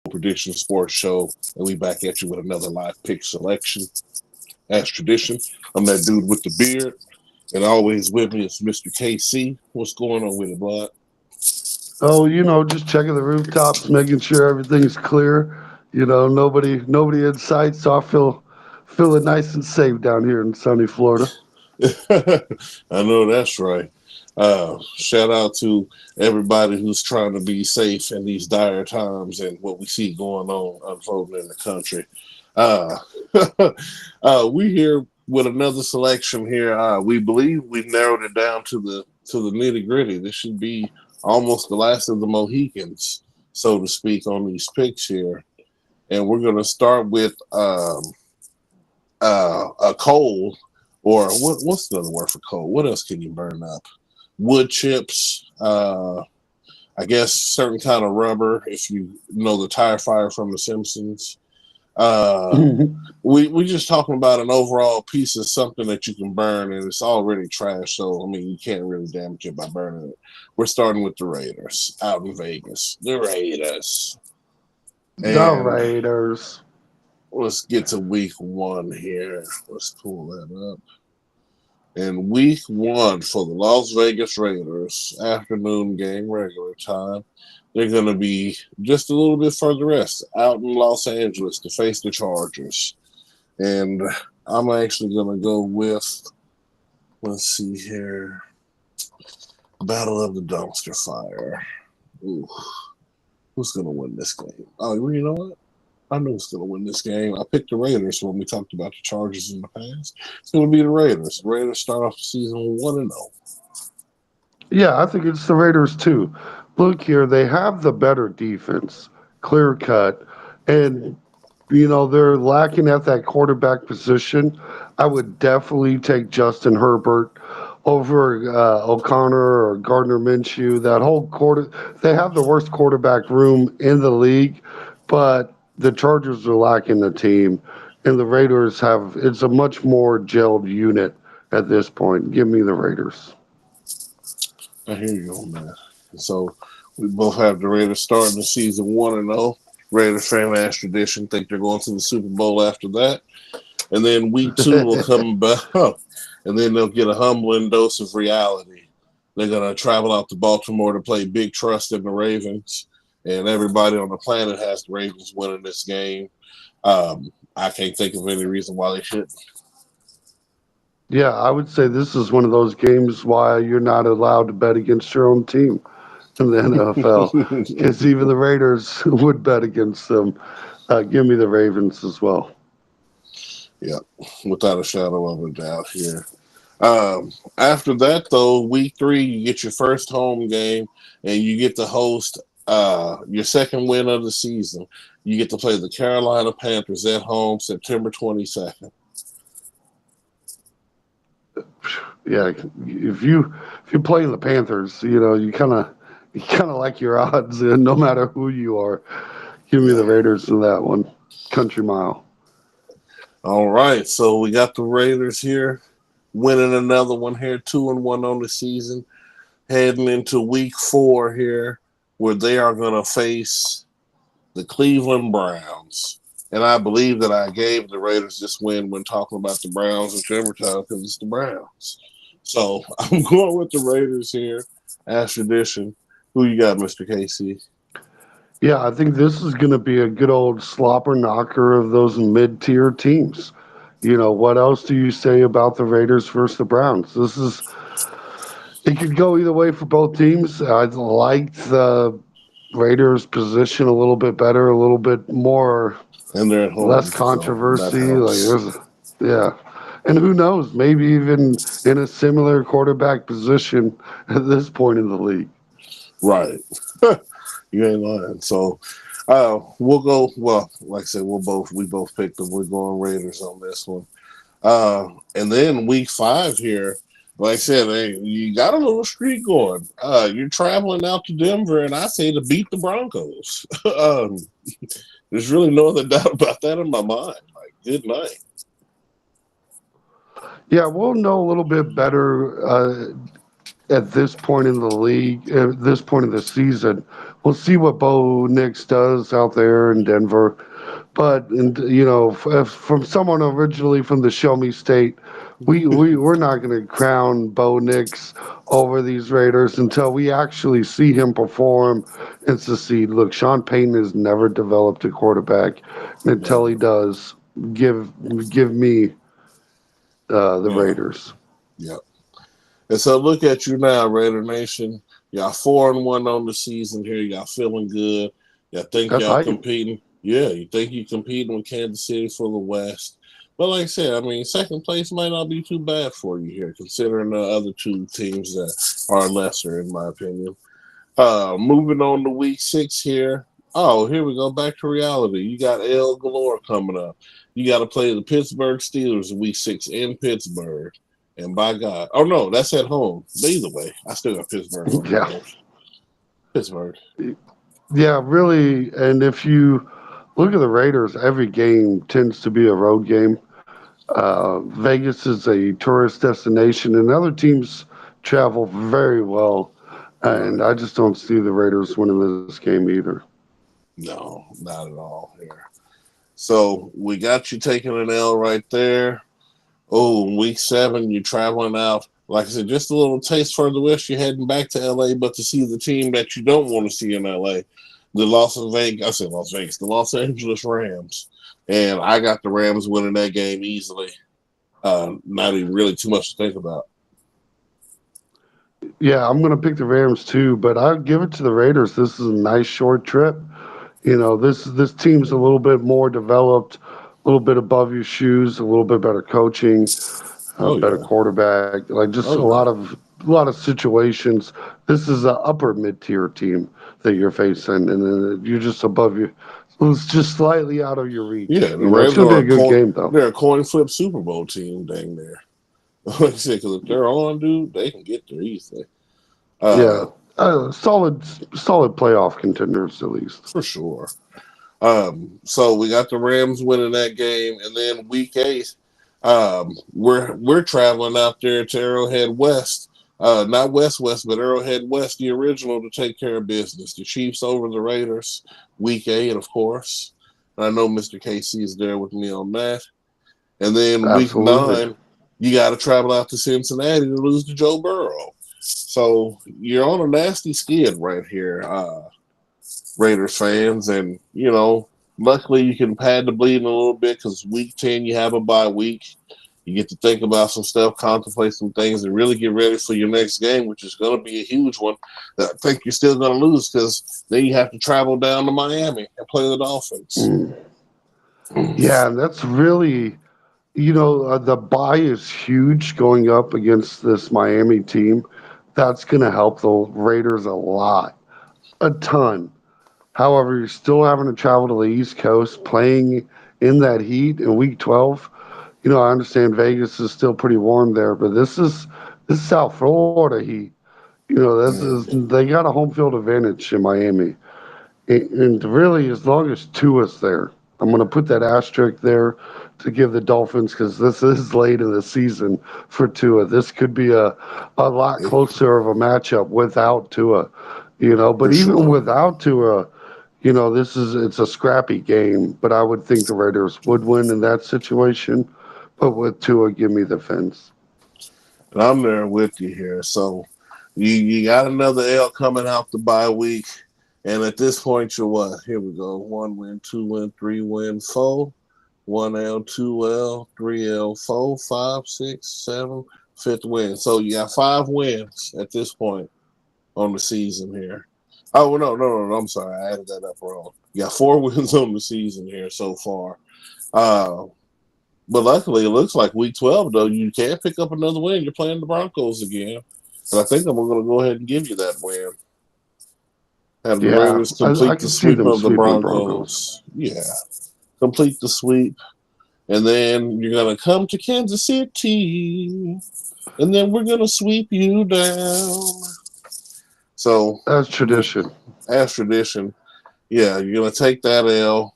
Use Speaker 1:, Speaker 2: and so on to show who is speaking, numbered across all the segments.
Speaker 1: Prediction Sports Show, and we back at you with another live pick selection. As tradition, I'm that dude with the beard, and always with me is Mr. KC. What's going on with it, bud?
Speaker 2: Oh, just checking the rooftops, making sure everything's clear. Nobody in sight, so I feeling nice and safe down here in sunny Florida.
Speaker 1: I know that's right. Shout out to everybody who's trying to be safe in these dire times and what we see going on unfolding in the country. Uh, we here with another selection here. We believe we've narrowed it down to the nitty gritty. This should be almost the last of the Mohicans, so to speak, on these picks here. And we're going to start with a coal, or what's another word for coal? What else can you burn up? Wood chips, I guess certain kind of rubber, if you know the tire fire from The Simpsons. Uh, we just talking about an overall piece of something that you can burn, and it's already trash. So I mean, you can't really damage it by burning it. We're starting with the Raiders out in Vegas. The Raiders,
Speaker 2: The
Speaker 1: and
Speaker 2: Raiders.
Speaker 1: let's get to week one here. Let's pull that up. In week one for the Las Vegas Raiders, afternoon game, regular time, they're going to be just a little bit further west, out in Los Angeles to face the Chargers. And I'm actually going to go with, let's see here, Battle of the Dumpster Fire. Ooh, who's going to win this game? Oh, you know what? I know who's going to win this game. I picked the Raiders when we talked about the Chargers in the past. It's going to be the Raiders. The Raiders start off the season 1-0.
Speaker 2: Yeah, I think it's the Raiders too. Look here, they have the better defense, clear cut, and they're lacking at that quarterback position. I would definitely take Justin Herbert over O'Connor or Gardner Minshew. That whole quarter, they have the worst quarterback room in the league, but the Chargers are lacking the team, and the Raiders have. It's a much more gelled unit at this point. Give me the Raiders.
Speaker 1: I hear you on that. So we both have the Raiders starting the season 1-0. Raiders fan as tradition think they're going to the Super Bowl after that. And then week two will come back, and then they'll get a humbling dose of reality. They're going to travel out to Baltimore to play Big Trust in the Ravens, and everybody on the planet has the Ravens winning this game. I can't think of any reason why they shouldn't.
Speaker 2: Yeah, I would say this is one of those games why you're not allowed to bet against your own team in the NFL because even the Raiders would bet against them. Give me the Ravens as well.
Speaker 1: Yeah, without a shadow of a doubt here. After that, though, week three, you get your first home game, and you get to host your second win of the season. You get to play the Carolina Panthers at home September 22nd.
Speaker 2: Yeah, if you play the Panthers, you kind of like your odds, and no matter who you are, give me the Raiders in that one. Country mile.
Speaker 1: All right, so we got the Raiders here winning another one here, 2-1 on the season, heading into week four here, where they are going to face the Cleveland Browns. And I believe that I gave the Raiders this win when talking about the Browns in Trevor because it's the Browns. So I'm going with the Raiders here, as tradition. Who you got, Mr. KC?
Speaker 2: Yeah, I think this is going to be a good old slobber knocker of those mid-tier teams. What else do you say about the Raiders versus the Browns? It could go either way for both teams. I like the Raiders' position a little bit better, a little bit more
Speaker 1: And they're at home,
Speaker 2: less
Speaker 1: so that
Speaker 2: controversy.
Speaker 1: helps.
Speaker 2: Yeah, and who knows? Maybe even in a similar quarterback position at this point in the league.
Speaker 1: Right. You ain't lying. So we'll go. Well, like I said, we both picked them. We're going Raiders on this one. And then week five here, like I said, hey, you got a little streak going. You're traveling out to Denver, and I say to beat the Broncos. There's really no other doubt about that in my mind. Like, good night.
Speaker 2: Yeah, we'll know a little bit better at this point in the league, at this point in the season, we'll see what Bo Nix does out there in Denver. But and from someone originally from the Show Me State, we're not going to crown Bo Nix over these Raiders until we actually see him perform and succeed. Look, Sean Payton has never developed a quarterback, and until he
Speaker 1: No.
Speaker 2: does, give give me the
Speaker 1: Yeah.
Speaker 2: Raiders.
Speaker 1: Yeah. And so look at you now, Raider Nation. Y'all 4-1 on the season here. Y'all feeling good. Y'all think
Speaker 2: That's
Speaker 1: y'all
Speaker 2: hype.
Speaker 1: competing. Yeah, you think you competing with Kansas City for the West. But like I said, I mean, second place might not be too bad for you here, considering the other two teams that are lesser, in my opinion. Moving on to week 6 here. Oh, here we go. Back to reality. You got L Galore coming up. You got to play the Pittsburgh Steelers in week 6 in Pittsburgh. And by God. Oh, no, that's at home. But either way, I still got Pittsburgh on the
Speaker 2: Yeah,
Speaker 1: nose. Pittsburgh.
Speaker 2: yeah, really. And if you look at the Raiders, every game tends to be a road game. Vegas is a tourist destination, and other teams travel very well. And
Speaker 1: Right.
Speaker 2: I just don't see the Raiders winning this game either.
Speaker 1: No, not at all here. So we got you taking an L right there. Oh, week 7, you're traveling out. Like I said, just a little taste further west. You're heading back to LA, but to see the team that you don't want to see in LA, the Las Vegas. I said Las Vegas, the Los Angeles Rams, and I got the Rams winning that game easily. Not even really too much to think about.
Speaker 2: Yeah, I'm going to pick the Rams too, but I'll give it to the Raiders. This is a nice short trip. This team's a little bit more developed, a little bit above your shoes, a little bit better coaching, a
Speaker 1: Oh
Speaker 2: better
Speaker 1: yeah,
Speaker 2: quarterback, like just
Speaker 1: oh yeah,
Speaker 2: a lot of situations. This is an upper mid tier team that you're facing, and then you're just above you. So it's just slightly out of your
Speaker 1: yeah.
Speaker 2: reach.
Speaker 1: The
Speaker 2: It's
Speaker 1: Rams
Speaker 2: going to be
Speaker 1: are
Speaker 2: a good game though.
Speaker 1: they're a coin flip Super Bowl team, dang there. Like I said, because if they're on, dude, they can get there easily.
Speaker 2: Yeah,
Speaker 1: Uh,
Speaker 2: solid playoff contenders at least.
Speaker 1: for sure. So we got the Rams winning that game, and then week 8, we're traveling out there to Arrowhead West, not West West, but Arrowhead West, the original, to take care of business. The Chiefs over the Raiders, week 8, of course. And I know Mr. KC is there with me on that. And then week
Speaker 2: Absolutely.
Speaker 1: 9, you got to travel out to Cincinnati to lose to Joe Burrow. So you're on a nasty skid right here. Raiders fans, and luckily you can pad the bleeding a little bit because week 10 you have a bye week. You get to think about some stuff, contemplate some things, and really get ready for your next game, which is going to be a huge one. I think you're still going to lose because then you have to travel down to Miami and play the Dolphins.
Speaker 2: Mm. Yeah, and that's really, the buy is huge going up against this Miami team. That's going to help the Raiders a lot, a ton. However, you're still having to travel to the East Coast, playing in that heat in Week 12. I understand Vegas is still pretty warm there, but this is South Florida heat. They got a home field advantage in Miami. And really, as long as Tua's there, I'm going to put that asterisk there to give the Dolphins because this is late in the season for Tua. This could be a lot closer of a matchup without Tua, But
Speaker 1: For
Speaker 2: even
Speaker 1: sure.
Speaker 2: without Tua, it's a scrappy game. But I would think the Raiders would win in that situation. But with Tua, give me the Fins.
Speaker 1: And I'm there with you here. So you got another L coming out the bye week. And at this point, you're what? Here we go. 1 win, 2 win, 3 win, 4. 1L, 2L, 3L, 4, 5, 6, 7, fifth win. So you got 5 wins at this point on the season here. Oh, no. I'm sorry. I added that up wrong. You got 4 wins on the season here so far. Uh, but luckily, it looks like week 12, though, you can pick up another win. You're playing the Broncos again. And I think I'm going to go ahead and give you that win. Have the
Speaker 2: Yeah,
Speaker 1: Raiders
Speaker 2: I
Speaker 1: complete the
Speaker 2: can see
Speaker 1: sweep
Speaker 2: them
Speaker 1: of the
Speaker 2: sweeping the Broncos.
Speaker 1: Broncos. Yeah, complete the sweep. And then you're going to come to Kansas City. And then we're going to sweep you down. So,
Speaker 2: That's tradition.
Speaker 1: as tradition, yeah, you're going to take that L.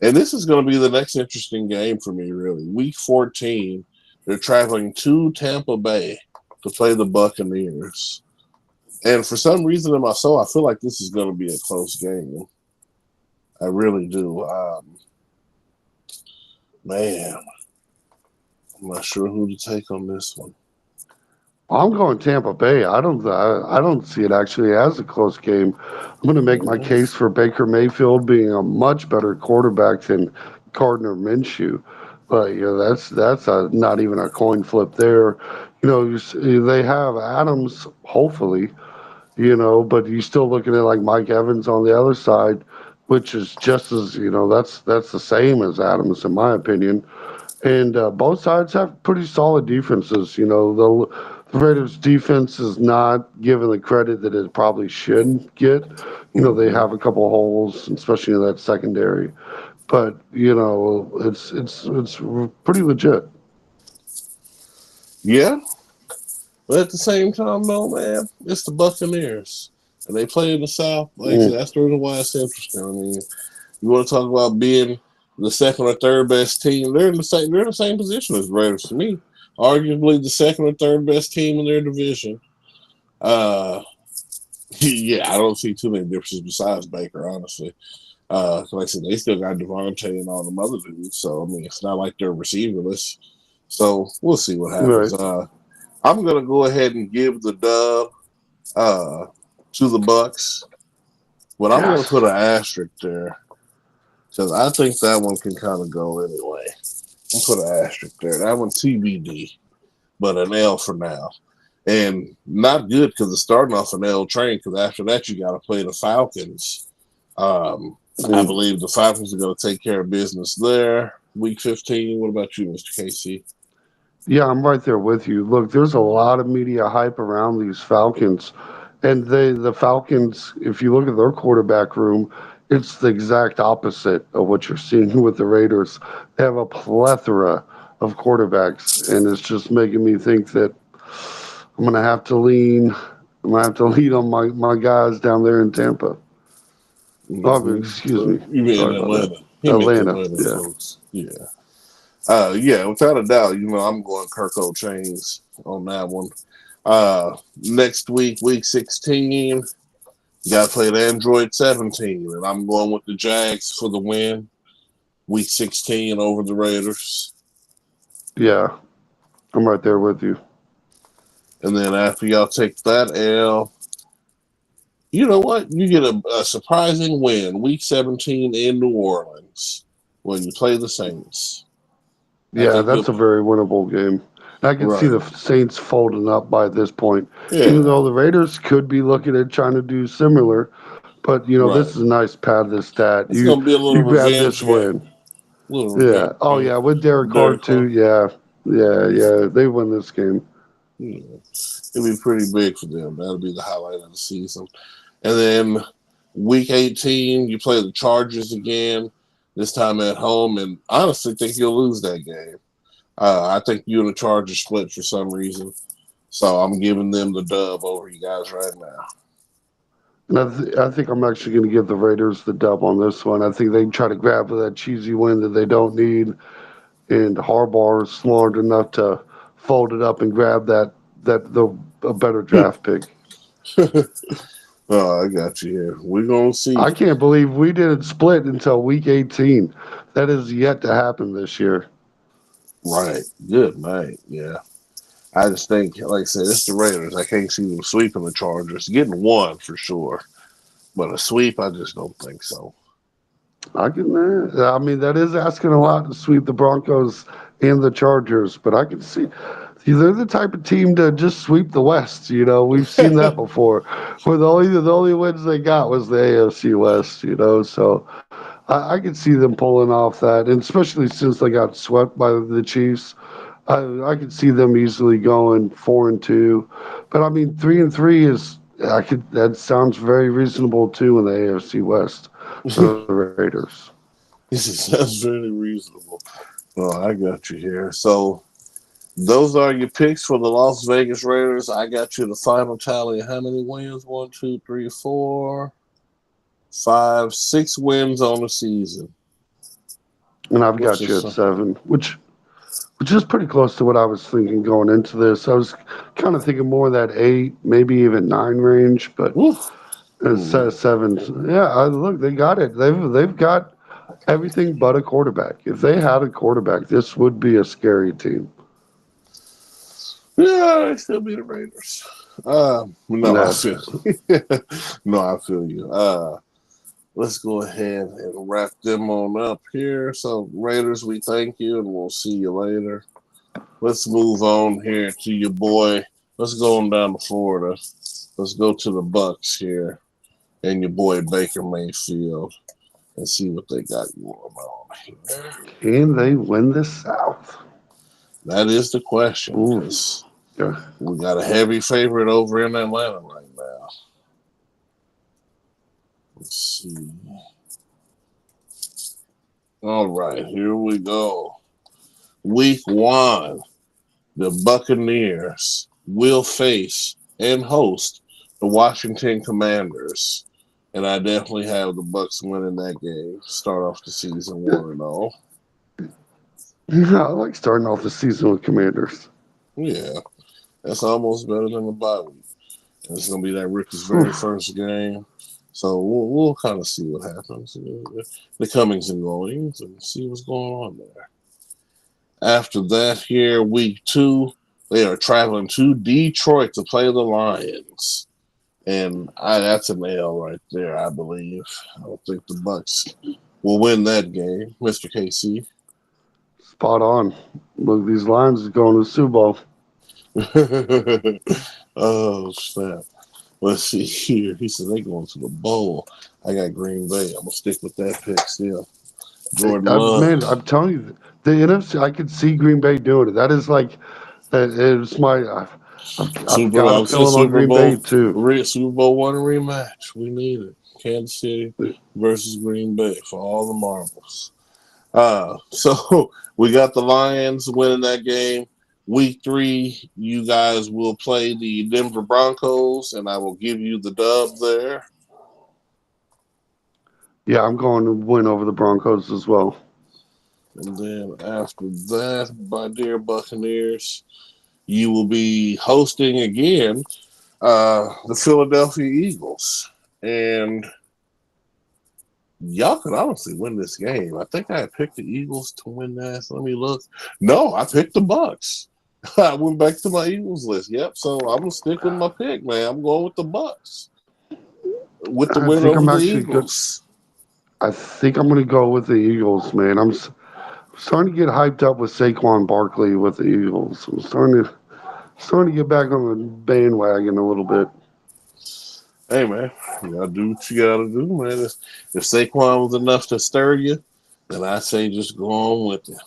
Speaker 1: And this is going to be the next interesting game for me, really. Week 14, they're traveling to Tampa Bay to play the Buccaneers. And for some reason in my soul, I feel like this is going to be a close game. I really do. Man, I'm not sure who to take on this one.
Speaker 2: I'm going Tampa Bay. I don't see it actually as a close game. I'm going to make my
Speaker 1: Mhm.
Speaker 2: case for Baker Mayfield being a much better quarterback than Gardner Minshew. But that's not even a coin flip there. They have Adams, hopefully, but you're still looking at like Mike Evans on the other side, which is just as that's the same as Adams in my opinion. And both sides have pretty solid defenses. The Raiders' defense is not given the credit that it probably should get. They
Speaker 1: Mhm.
Speaker 2: have a couple holes, especially in that secondary. But it's pretty legit.
Speaker 1: Yeah, but at the same time, though, man, it's the Buccaneers, and they play in the South. Like I said,
Speaker 2: Mm.
Speaker 1: that's the reason why it's interesting. I mean, you want to talk about being the second or third best team? They're in the same. They're in the same position as the Raiders to me. Arguably the second or third best team in their division. Uh, yeah, I don't see too many differences besides Baker, honestly. Like I said, they still got Devontae and all the other dudes, so I mean, it's not like they're receiverless. So we'll see what happens.
Speaker 2: Right.
Speaker 1: I'm gonna go ahead and give the dub uh, to the Bucks, but I'm gonna put
Speaker 2: Yes.
Speaker 1: an asterisk there because I think that one can kind of go anyway. I'll put an asterisk there. That one TBD, but an L for now. And not good because it's starting off an L train because after that you got to play the Falcons. I
Speaker 2: Mm.
Speaker 1: believe the Falcons are going to take care of business there. Week 15. What about you, Mr. KC?
Speaker 2: Yeah, I'm right there with you. Look, there's a lot of media hype around these Falcons, and the Falcons. If you look at their quarterback room, it's the exact opposite of what you're seeing with the Raiders. They have a plethora of quarterbacks, and it's just making me think that I'm gonna have to lean. I'm gonna have to lean on my guys down there in Tampa. Oh, excuse me.
Speaker 1: You mean
Speaker 2: Sorry about that.
Speaker 1: Atlanta? He meant the
Speaker 2: Atlanta.
Speaker 1: Atlanta
Speaker 2: Yeah.
Speaker 1: folks. Yeah. Yeah, without a doubt, I'm going Kirko Chains on that one. Next week, week 16, you got to play the Android 17, and I'm going with the Jags for the win. Week 16 over the Raiders.
Speaker 2: Yeah. I'm right there with you.
Speaker 1: And then after y'all take that L, you know what? You get a surprising win, week 17 in New Orleans when you play the Saints. I
Speaker 2: Yeah,
Speaker 1: think you'll,
Speaker 2: that's a very winnable game. I can see
Speaker 1: right.
Speaker 2: the Saints folding up by this point, even
Speaker 1: Yeah,
Speaker 2: though the Raiders could be looking at trying to do similar. But this
Speaker 1: right.
Speaker 2: is a nice pad this stat.
Speaker 1: It's going to be a
Speaker 2: You
Speaker 1: little
Speaker 2: grab this
Speaker 1: revenge game.
Speaker 2: win.
Speaker 1: Little revenge
Speaker 2: Yeah. Oh
Speaker 1: game.
Speaker 2: yeah, with Derek Carr
Speaker 1: Derek
Speaker 2: too.
Speaker 1: Carr.
Speaker 2: Yeah. Yeah. Yeah. They win this game.
Speaker 1: Yeah. It'll be pretty big for them. That'll be the highlight of the season. And then week 18, you play the Chargers again, this time at home. And honestly, think you'll lose that game. I think you and the Chargers split for some reason. So I'm giving them the dub over you guys right now.
Speaker 2: And I think I'm actually going to give the Raiders the dub on this one. I think they try to grab that cheesy win that they don't need, and Harbaugh is smart enough to fold it up and grab the a better draft pick.
Speaker 1: Oh, I got you here. We're going to see.
Speaker 2: I can't believe we didn't split until week 18. That is yet to happen this year.
Speaker 1: Right. Good night. Yeah. I just think, like I said, it's the Raiders. I can't see them sweeping the Chargers. Getting one for sure. But a sweep, I just don't think so.
Speaker 2: I mean, that is asking a lot to sweep the Broncos and the Chargers, but I can see they're the type of team to just sweep the West. We've seen that before, where the only wins they got was the AFC West. So I could see them pulling off that, and especially since they got swept by the Chiefs. I could see them easily going 4-2, but I mean 3-3 is that sounds very reasonable too in the AFC West for the Raiders.
Speaker 1: This sounds very reasonable. Oh, I got you here. So those are your picks for the Las Vegas Raiders. I got you the final tally. How many wins? One, two, three, four, five, 6 wins on the season.
Speaker 2: And I've
Speaker 1: What's
Speaker 2: got you
Speaker 1: this?
Speaker 2: at 7, which which is pretty close to what I was thinking going into this. I was kind of thinking more of that 8, maybe even 9 range, but
Speaker 1: Woo.
Speaker 2: instead of 7, yeah. Look, they got it. They've got everything but a quarterback. If they had a quarterback, this would be a scary team.
Speaker 1: Yeah, I still be the Raiders. No, I
Speaker 2: That's
Speaker 1: feel no, I feel you. Let's go ahead and wrap them on up here. So, Raiders, we thank you, and we'll see you later. Let's move on here to your boy. Let's go on down to Florida. Let's go to the Bucks here, and your boy Baker Mayfield, and see what they got going on here.
Speaker 2: can they win the South?
Speaker 1: That is the question,
Speaker 2: Ooh,
Speaker 1: because
Speaker 2: yeah.
Speaker 1: we got a heavy favorite over in Atlanta right now. Let's see. All right, here we go. Week 1, the Buccaneers will face and host the Washington Commanders. And I definitely have the Bucks winning that game. Start off the season 1-0.
Speaker 2: Yeah, I like starting off the season with Commanders.
Speaker 1: Yeah, that's almost better than the bye week. And it's going to be that rookie's very
Speaker 2: Oof.
Speaker 1: first game. So we'll kind of see what happens. The comings and goings, and see what's going on there. After that, here, week 2, they are traveling to Detroit to play the Lions. And that's an L right there, I believe. I don't think the Bucks will win that game, Mr. KC.
Speaker 2: Spot on. Look, these Lions are going to the Super Bowl.
Speaker 1: Oh, snap. Let's see here. He said they going to the bowl. I got Green Bay. I'm going to stick with that pick still. Jordan Love.
Speaker 2: Man, I'm telling you, the NFC, I could see Green Bay doing it. That is like, it's my, I've got
Speaker 1: I
Speaker 2: a
Speaker 1: was saying
Speaker 2: feeling on Green Bay too.
Speaker 1: Super Bowl 1 rematch. We need it. Kansas City versus Green Bay for all the marbles. So we got the Lions winning that game. Week 3, you guys will play the Denver Broncos, and I will give you the dub there.
Speaker 2: Yeah, I'm going to win over the Broncos as well.
Speaker 1: And then after that, my dear Buccaneers, you will be hosting again the Philadelphia Eagles. And y'all could honestly win this game. I think I picked the Eagles to win that. Let me look. No, I picked the Bucks. I went back to my Eagles list. Yep. So I'm gonna stick with my pick, man. I'm going with the Bucks with the
Speaker 2: I
Speaker 1: win
Speaker 2: think
Speaker 1: over
Speaker 2: I'm
Speaker 1: the
Speaker 2: actually good.
Speaker 1: Eagles.
Speaker 2: I think I'm going to go with the Eagles, man. I'm starting to get hyped up with Saquon Barkley with the Eagles. I'm starting to get back on the bandwagon a little bit.
Speaker 1: Hey, man, you gotta do what you gotta do, man. If Saquon was enough to stir you, then I say just go on with it.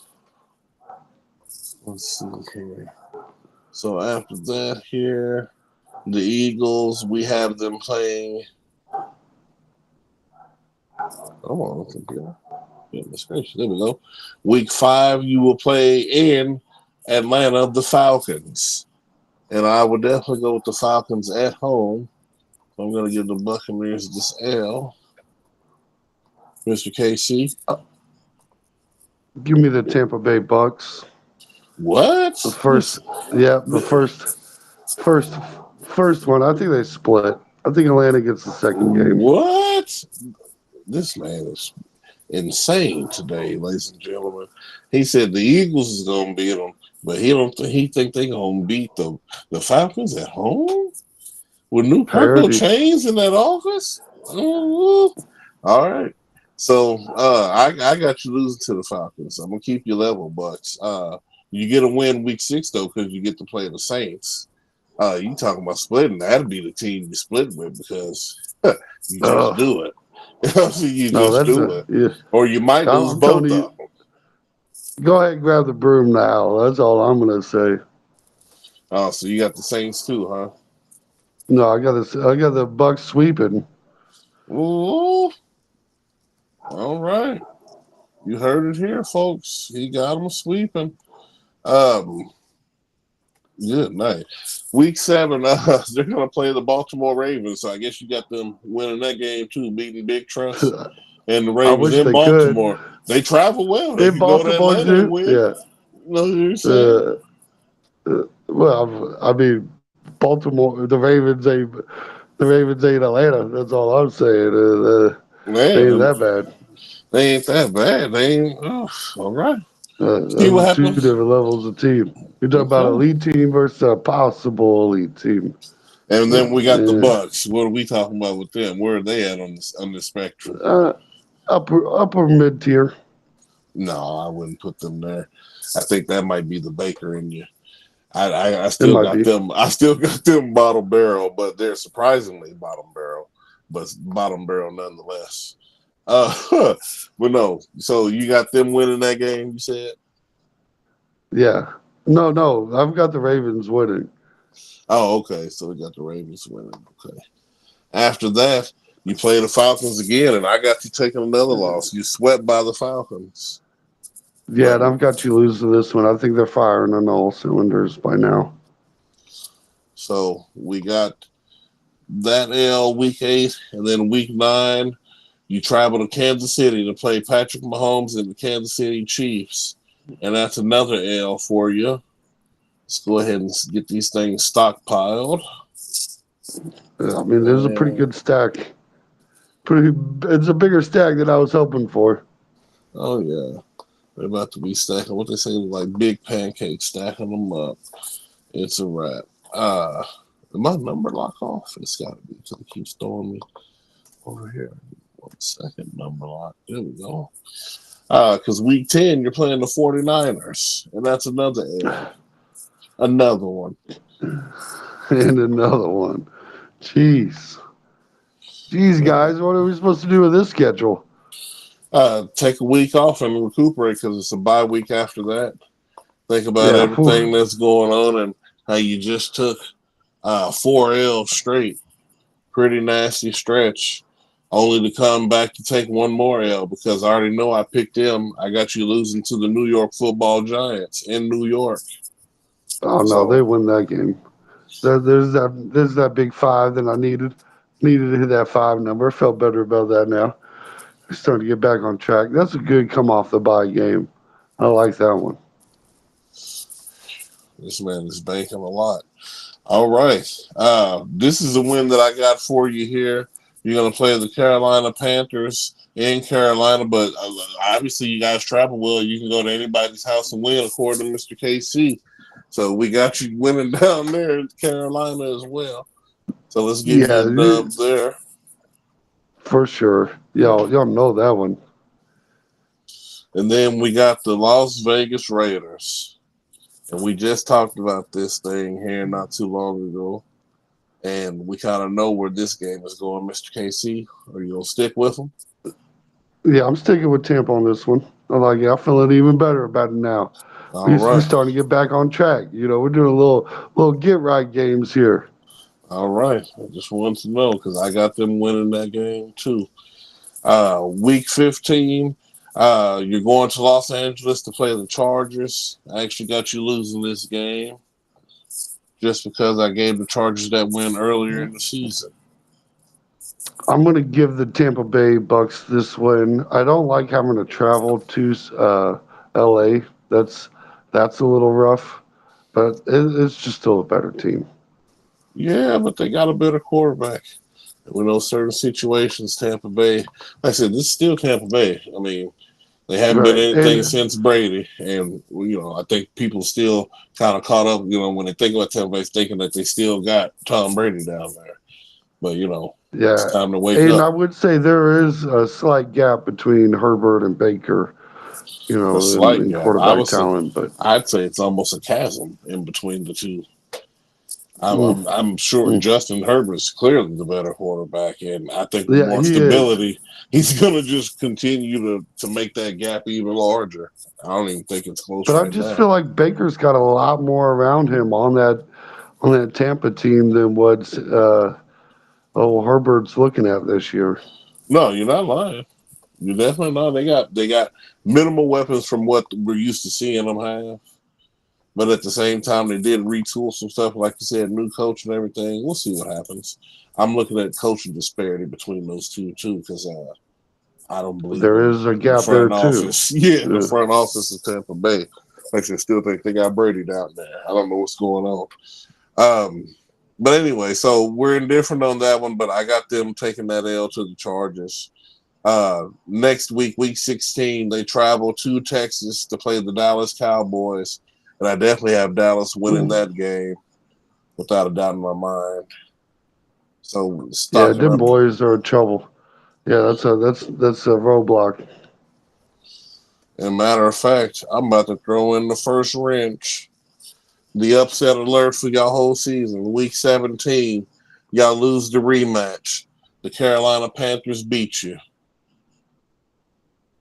Speaker 1: Let's see here. So after that, here, the Eagles, we have them playing. Come on, computer. Goodness gracious. There we go. Week 5, you will play in Atlanta, the Falcons. And I would definitely go with the Falcons at home. I'm going to give the Buccaneers this L. Mr. KC.
Speaker 2: Give me the Tampa Bay Bucks.
Speaker 1: What?
Speaker 2: The first, yeah, the first, first one. I think they split. I think Atlanta gets the second game.
Speaker 1: What? This man is insane today, ladies and gentlemen. He said the Eagles is gonna beat them, but he think they gonna beat the Falcons at home with new purple
Speaker 2: Parody.
Speaker 1: chains in that office. Ooh. All right. So I got you losing to the Falcons. I'm gonna keep you level, Bucks. You get a win week 6 though, because you get to play the Saints. You talking about splitting? That'd be the team you split with because you just do it. You
Speaker 2: No,
Speaker 1: just
Speaker 2: that's
Speaker 1: do it.
Speaker 2: yeah.
Speaker 1: Or you might lose
Speaker 2: I'm telling
Speaker 1: both
Speaker 2: you,
Speaker 1: of them.
Speaker 2: go ahead and grab the broom now. That's all I'm gonna say.
Speaker 1: Oh, so you got the Saints too, huh?
Speaker 2: No, I got this. I got the Bucks sweeping.
Speaker 1: Ooh. All right. You heard it here, folks. He got them sweeping. Good night. Week 7, they're going to play the Baltimore Ravens. So I guess you got them winning that game too, beating Big Trust. And the
Speaker 2: I
Speaker 1: Ravens
Speaker 2: wish
Speaker 1: in
Speaker 2: they could.
Speaker 1: Baltimore. They travel well. They
Speaker 2: In
Speaker 1: could go to
Speaker 2: Baltimore
Speaker 1: Atlanta and
Speaker 2: too.
Speaker 1: win.
Speaker 2: Yeah.
Speaker 1: No, you're saying?
Speaker 2: Uh, well, I mean, Baltimore, the Ravens ain't Atlanta. That's all I'm saying. They ain't
Speaker 1: Man,
Speaker 2: that bad.
Speaker 1: they ain't that bad. They ain't. Oh, all right. See what
Speaker 2: Those are two
Speaker 1: happens.
Speaker 2: different levels of team. You're talking about
Speaker 1: Okay.
Speaker 2: elite team versus a possible elite team.
Speaker 1: And then we got the
Speaker 2: Yeah.
Speaker 1: Bucks. What are we talking about with them? Where are they at on this spectrum?
Speaker 2: Uh, upper mid tier.
Speaker 1: No, I wouldn't put them there. I think that might be the Baker in you. I
Speaker 2: It
Speaker 1: still
Speaker 2: might
Speaker 1: got
Speaker 2: be.
Speaker 1: them. I still got them bottom barrel, but they're surprisingly bottom barrel, but bottom barrel nonetheless. But no. So you got them winning that game. You said.
Speaker 2: Yeah. No. I've got the Ravens winning.
Speaker 1: Oh, okay. So we got the Ravens winning. Okay. After that, you play the Falcons again, and I got you taking another loss. You swept by the Falcons.
Speaker 2: Yeah,
Speaker 1: But
Speaker 2: and I've got you losing this one. I think they're firing on all cylinders by now.
Speaker 1: so we got that L week 8, and then week 9, you travel to Kansas City to play Patrick Mahomes and the Kansas City Chiefs, and that's another L for you. Let's go ahead and get these things stockpiled.
Speaker 2: I mean, there's a pretty good stack. Pretty, it's a bigger stack than I was hoping for.
Speaker 1: Oh yeah, they're about to be stacking. What they say, like big pancakes, stacking them up. It's a wrap. Uh, my number lock off? It's got to be because it keeps throwing me over here. 1 second, number lock. There we go. Because week 10, you're playing the 49ers, and that's another L. Another one.
Speaker 2: And another one. Jeez. Jeez, guys, what are we supposed to do with this schedule?
Speaker 1: Take a week off and recuperate because it's a bye week after that. Think about
Speaker 2: Yeah,
Speaker 1: everything that's going on and how you just took 4 L's straight. Pretty nasty stretch. Only to come back to take one more L because I already know I picked them. I got you losing to the New York Football Giants in New York.
Speaker 2: oh no, they
Speaker 1: So
Speaker 2: win that game. There's that big five that I needed to hit that five number. I felt better about that now. We're starting to get back on track. That's a good come off the bye game. I like that one.
Speaker 1: this man is banking a lot. All right. This is the win that I got for you here. You're going to play the Carolina Panthers in Carolina, but obviously you guys travel well. You can go to anybody's house and win, according to Mr. KC. So we got you winning down there in Carolina as well. So let's give you
Speaker 2: Yeah,
Speaker 1: a dub there.
Speaker 2: for sure. Y'all know that one.
Speaker 1: And then we got the Las Vegas Raiders. And we just talked about this thing here not too long ago. And we kind of know where this game is going, Mr. KC. Are you going to stick with them?
Speaker 2: Yeah, I'm sticking with Tampa on this one. I like it. I feel it even better about it now.
Speaker 1: All
Speaker 2: We're
Speaker 1: right.
Speaker 2: starting to get back on track. We're doing a little get right games here.
Speaker 1: All right. I just wanted to know because I got them winning that game too. Week 15, you're going to Los Angeles to play the Chargers. I actually got you losing this game just because I gave the Chargers that win earlier in the season.
Speaker 2: I'm going to give the Tampa Bay Bucks this win. I don't like having to travel to LA. That's a little rough, but it's just still a better team.
Speaker 1: Yeah, but they got a better quarterback. We know certain situations, Tampa Bay, like I said, this is still Tampa Bay. I mean, they haven't been
Speaker 2: Right.
Speaker 1: anything
Speaker 2: And
Speaker 1: since Brady. And, I think people still kind of caught up, when they think about Tampa Bay, thinking that they still got Tom Brady down there. But, it's
Speaker 2: yeah,
Speaker 1: time to wake
Speaker 2: and I
Speaker 1: up.
Speaker 2: would say there is a slight gap between Herbert and Baker,
Speaker 1: A slight
Speaker 2: in
Speaker 1: gap. I
Speaker 2: quarterback
Speaker 1: would say,
Speaker 2: talent, but
Speaker 1: I'd say it's almost a chasm in between the two. I'm,
Speaker 2: mm,
Speaker 1: I'm, I'm sure
Speaker 2: mm.
Speaker 1: Justin Herbert's clearly the better quarterback, and I think with
Speaker 2: Yeah,
Speaker 1: more
Speaker 2: he is.
Speaker 1: stability, he's going to just continue to make that gap even larger. I don't even think it's close
Speaker 2: But I
Speaker 1: right
Speaker 2: just
Speaker 1: now.
Speaker 2: feel like Baker's got a lot more around him on that Tampa team than what Herbert's looking at this year.
Speaker 1: No, you're not lying. You're definitely not. They got minimal weapons from what we're used to seeing them have. But at the same time, they did retool some stuff, like you said, new coach and everything. We'll see what happens. I'm looking at coaching disparity between those two too, because I don't believe
Speaker 2: There
Speaker 1: in
Speaker 2: is a
Speaker 1: the
Speaker 2: gap there
Speaker 1: front
Speaker 2: too.
Speaker 1: office. Yeah, the
Speaker 2: Yeah.
Speaker 1: front office of Tampa Bay. Actually, I still think they got Brady down there. I don't know what's going on. Um, but anyway, so we're indifferent on that one, but I got them taking that L to the Chargers. Next week, week 16, they travel to Texas to play the Dallas Cowboys. And I definitely have Dallas winning that game without a doubt in my mind. So
Speaker 2: Yeah,
Speaker 1: stocking
Speaker 2: them
Speaker 1: up.
Speaker 2: boys are in trouble. Yeah, that's a roadblock.
Speaker 1: And matter of fact, I'm about to throw in the first wrench. The upset alert for y'all whole season. Week 17, y'all lose the rematch. The Carolina Panthers beat you.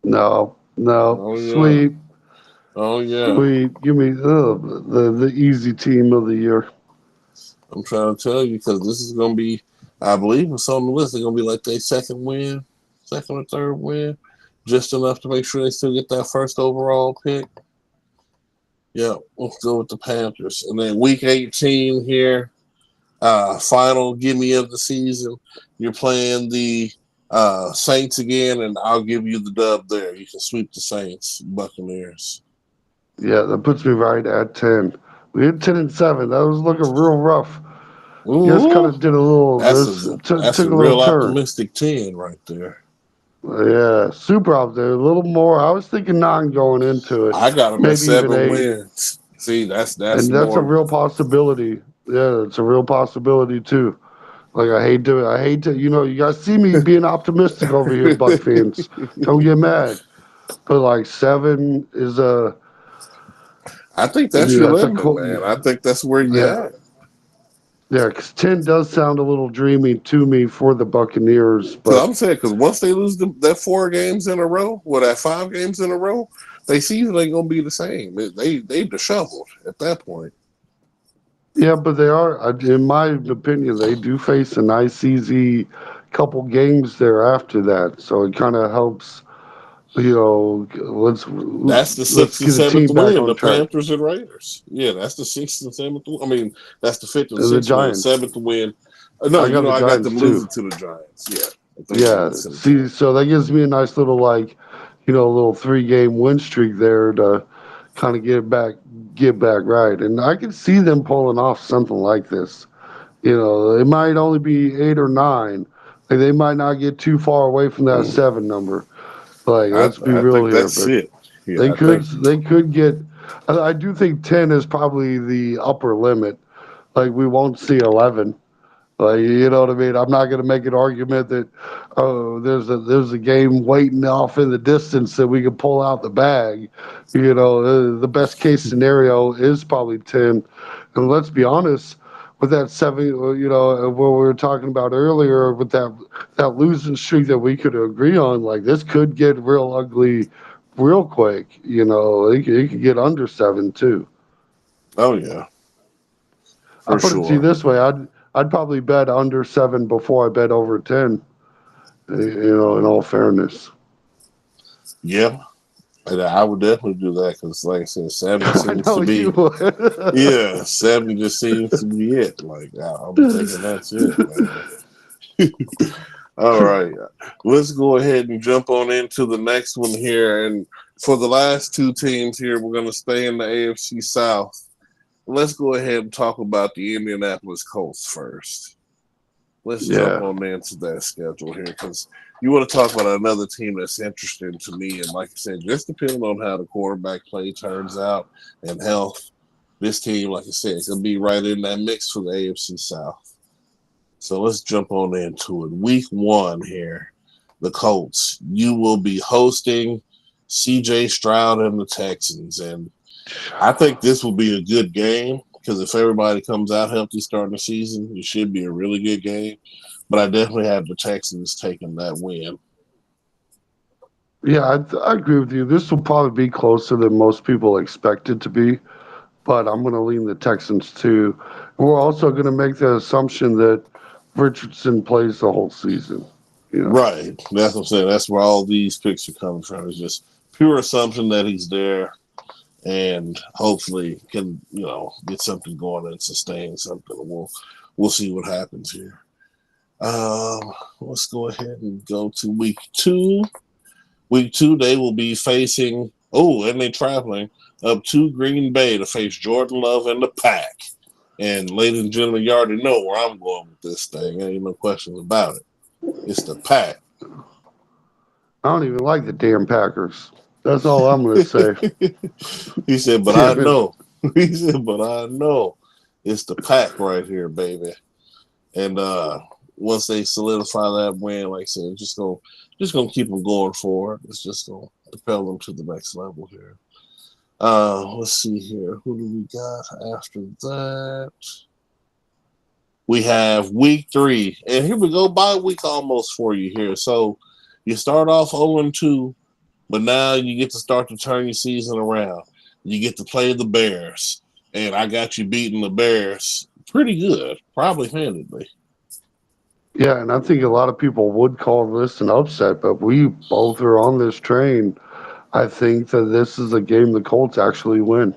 Speaker 2: No, no,
Speaker 1: Oh yeah.
Speaker 2: sweep,
Speaker 1: Oh yeah.
Speaker 2: sweep. Give me the easy team of the year.
Speaker 1: I'm trying to tell you because this is gonna be, I believe it's on the list. It's gonna be like their second win, second or third win, just enough to make sure they still get that first overall pick. Yeah, let's go with the Panthers. And then week 18 here, final gimme of the season. You're playing the Saints again, and I'll give you the dub there. You can sweep the Saints, Buccaneers.
Speaker 2: Yeah, that puts me right at 10. We had 10-7. That was looking real rough. You guys kind
Speaker 1: Ooh,
Speaker 2: of did a little. This
Speaker 1: that's a
Speaker 2: took a little
Speaker 1: real
Speaker 2: turn.
Speaker 1: optimistic 10 right there.
Speaker 2: Yeah, super out there. A little more. I was thinking 9 going into it,
Speaker 1: I got them at
Speaker 2: maybe even 8.
Speaker 1: wins. See, that's
Speaker 2: And that's a
Speaker 1: more.
Speaker 2: real possibility. Yeah, it's a real possibility too. Like I hate to, you guys see me being optimistic over here, Buck fans. Don't get mad. But like 7 is
Speaker 1: I think that's
Speaker 2: yeah,
Speaker 1: your
Speaker 2: that's a
Speaker 1: limit,
Speaker 2: cool.
Speaker 1: man. I think that's where you
Speaker 2: Yeah,
Speaker 1: at.
Speaker 2: yeah. Because 10 does sound a little dreamy to me for the Buccaneers,
Speaker 1: Because
Speaker 2: but
Speaker 1: I'm saying, because once they lose that 4 games in a row, or that 5 games in a row, they season ain't gonna be the same. They disheveled at that point.
Speaker 2: yeah, but they are, in my opinion, they do face a nice, easy couple games there after that. So it kind of helps. Let's
Speaker 1: That's the
Speaker 2: let's
Speaker 1: sixth and
Speaker 2: get the
Speaker 1: seventh
Speaker 2: team back
Speaker 1: win,
Speaker 2: on
Speaker 1: the
Speaker 2: track.
Speaker 1: Panthers and Raiders. Yeah, that's the sixth and seventh. I mean, that's the fifth and
Speaker 2: The
Speaker 1: sixth win,
Speaker 2: Giants.
Speaker 1: seventh win. No,
Speaker 2: I got the
Speaker 1: I got
Speaker 2: Giants
Speaker 1: them
Speaker 2: too.
Speaker 1: losing to the Giants. Yeah, I think they
Speaker 2: Yeah.
Speaker 1: lost to the
Speaker 2: See,
Speaker 1: Giants.
Speaker 2: so that gives me a nice little little 3-game win streak there to kind of get back right. And I can see them pulling off something like this. It might only be 8 or 9. Like they might not get too far away from that 7 number. Like, let's be
Speaker 1: I
Speaker 2: real
Speaker 1: think
Speaker 2: here,
Speaker 1: that's
Speaker 2: but
Speaker 1: it. Yeah,
Speaker 2: they
Speaker 1: I
Speaker 2: could
Speaker 1: think.
Speaker 2: they could get. I do think 10 is probably the upper limit. Like we won't see 11. Like, you know what I mean? I'm not going to make an argument that there's a game waiting off in the distance that we can pull out the bag. The best case scenario is probably 10. And let's be honest, with that 7, what we were talking about earlier with that losing streak that we could agree on, like this could get real ugly real quick. It could get under 7 too.
Speaker 1: Oh yeah,
Speaker 2: I
Speaker 1: for
Speaker 2: put it to you
Speaker 1: sure.
Speaker 2: this way: I'd probably bet under 7 before I bet over 10. In all fairness,
Speaker 1: Yeah, and I would definitely do that because, like I said, 7
Speaker 2: I
Speaker 1: seems to
Speaker 2: know you
Speaker 1: be.
Speaker 2: would.
Speaker 1: Yeah, 7 just seems to be it. Like I'm thinking that's it, man. All right, let's go ahead and jump on into the next one here. And for the last 2 teams here, we're going to stay in the AFC South. Let's go ahead and talk about the Indianapolis Colts first. Let's jump
Speaker 2: Yeah,
Speaker 1: on into that schedule here because you want to talk about another team that's interesting to me. And like I said, just depending on how the quarterback play turns out and health, this team, like I said, could be right in that mix for the AFC South. So let's jump on into it. Week 1 here, the Colts. You will be hosting CJ Stroud and the Texans. And I think this will be a good game because if everybody comes out healthy starting the season, it should be a really good game. But I definitely have the Texans taking that win.
Speaker 2: yeah, I agree with you. This will probably be closer than most people expect it to be, but I'm going to lean the Texans too. We're also going to make the assumption that Richardson plays the whole season. You know,
Speaker 1: Right. That's what I'm saying. That's where all these picks are coming from. It's just pure assumption that he's there and hopefully can, get something going and sustain something. We'll see what happens here. Let's go ahead and go to week 2. Week 2, they will be facing Oh, and they traveling up to Green Bay to face Jordan Love and the Pack. And ladies and gentlemen, you already know where I'm going with this thing. Ain't no questions about it. It's the Pack.
Speaker 2: I don't even like the damn Packers. That's all I'm going to say.
Speaker 1: He said, but I
Speaker 2: Damn it.
Speaker 1: know. He said, but I know. It's the Pack right here, baby. And once they solidify that win, like I said, just gonna keep them going forward. It's just gonna propel them to the next level here. Let's see here. Who do we got after that? We have week 3, and here we go. Bye week almost for you here. So you start off 0-2, but now you get to start to turn your season around. You get to play the Bears, and I got you beating the Bears pretty good, probably handedly.
Speaker 2: Yeah, and I think a lot of people would call this an upset, but we both are on this train. I think that this is a game the Colts actually win.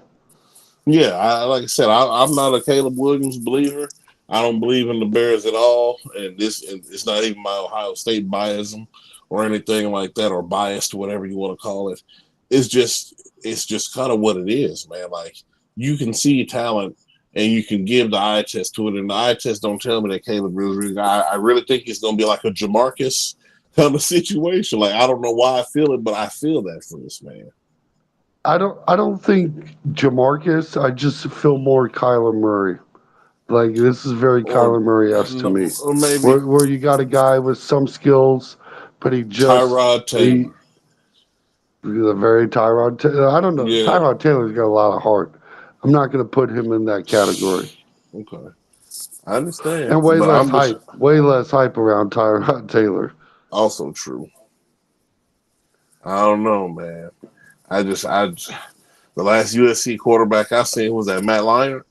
Speaker 1: Yeah, like I said, I'm not a Caleb Williams believer. I don't believe in the Bears at all, and it's not even my Ohio State biasm or anything like that, or biased, whatever you want to call it. It's just kind of what it is, man. Like you can see talent, and you can give the eye test to it, and the eye test don't tell me that Caleb really. I really think it's going to be like a Jamarcus kind of situation. Like I don't know why I feel it, but I feel that for this man.
Speaker 2: I don't think Jamarcus. I just feel more Kyler Murray. Like this is very
Speaker 1: Or
Speaker 2: Kyler Murray-esque to
Speaker 1: no,
Speaker 2: me.
Speaker 1: or maybe
Speaker 2: Where you got a guy with some skills, but
Speaker 1: Tyrod
Speaker 2: he
Speaker 1: Taylor.
Speaker 2: the very Tyrod. I don't know.
Speaker 1: Yeah.
Speaker 2: Tyrod Taylor's got a lot of heart. I'm not going to put him in that category.
Speaker 1: Okay. I understand,
Speaker 2: And way
Speaker 1: but
Speaker 2: less
Speaker 1: I'm just
Speaker 2: hype. Way less hype around Tyrod Taylor.
Speaker 1: also true. I don't know, man. I the last USC quarterback I seen was that Matt Leinart.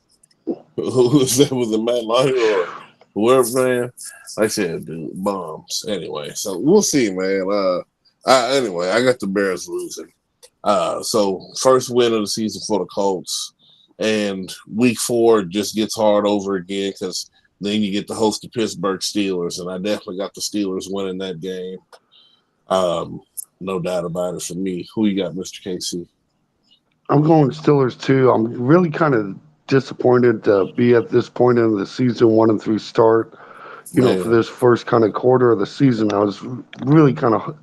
Speaker 1: Who was that? Was it Matt Leinart or whoever, man? Like I said, dude, bombs. Anyway, so we'll see, man. Anyway, I got the Bears losing. So first win of the season for the Colts, and week 4 just gets hard over again because then you get to host the Pittsburgh Steelers, and I definitely got the Steelers winning that game. Um, no doubt about it for me. Who you got, Mr. KC?
Speaker 2: I'm going Steelers too. I'm really kind of disappointed to be at this point in the season 1-3 start. For
Speaker 1: Man,
Speaker 2: this first kind of quarter of the season, I was really kind of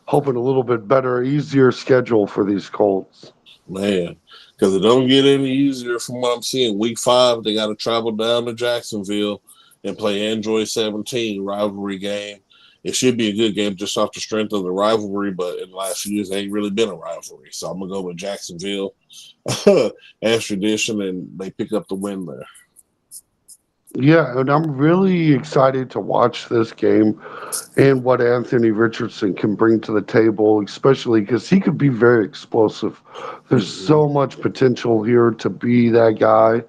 Speaker 2: hoping a little bit better, easier schedule for these Colts.
Speaker 1: man, because it don't get any easier from what I'm seeing. Week 5, they got to travel down to Jacksonville and play Android 17 rivalry game. It should be a good game just off the strength of the rivalry, but in the last few years, they ain't really been a rivalry. So I'm gonna go with Jacksonville as tradition, and they pick up the win there.
Speaker 2: Yeah, and I'm really excited to watch this game and what Anthony Richardson can bring to the table, especially because he could be very explosive. There's
Speaker 1: Mm-hmm.
Speaker 2: so much potential here to be that guy.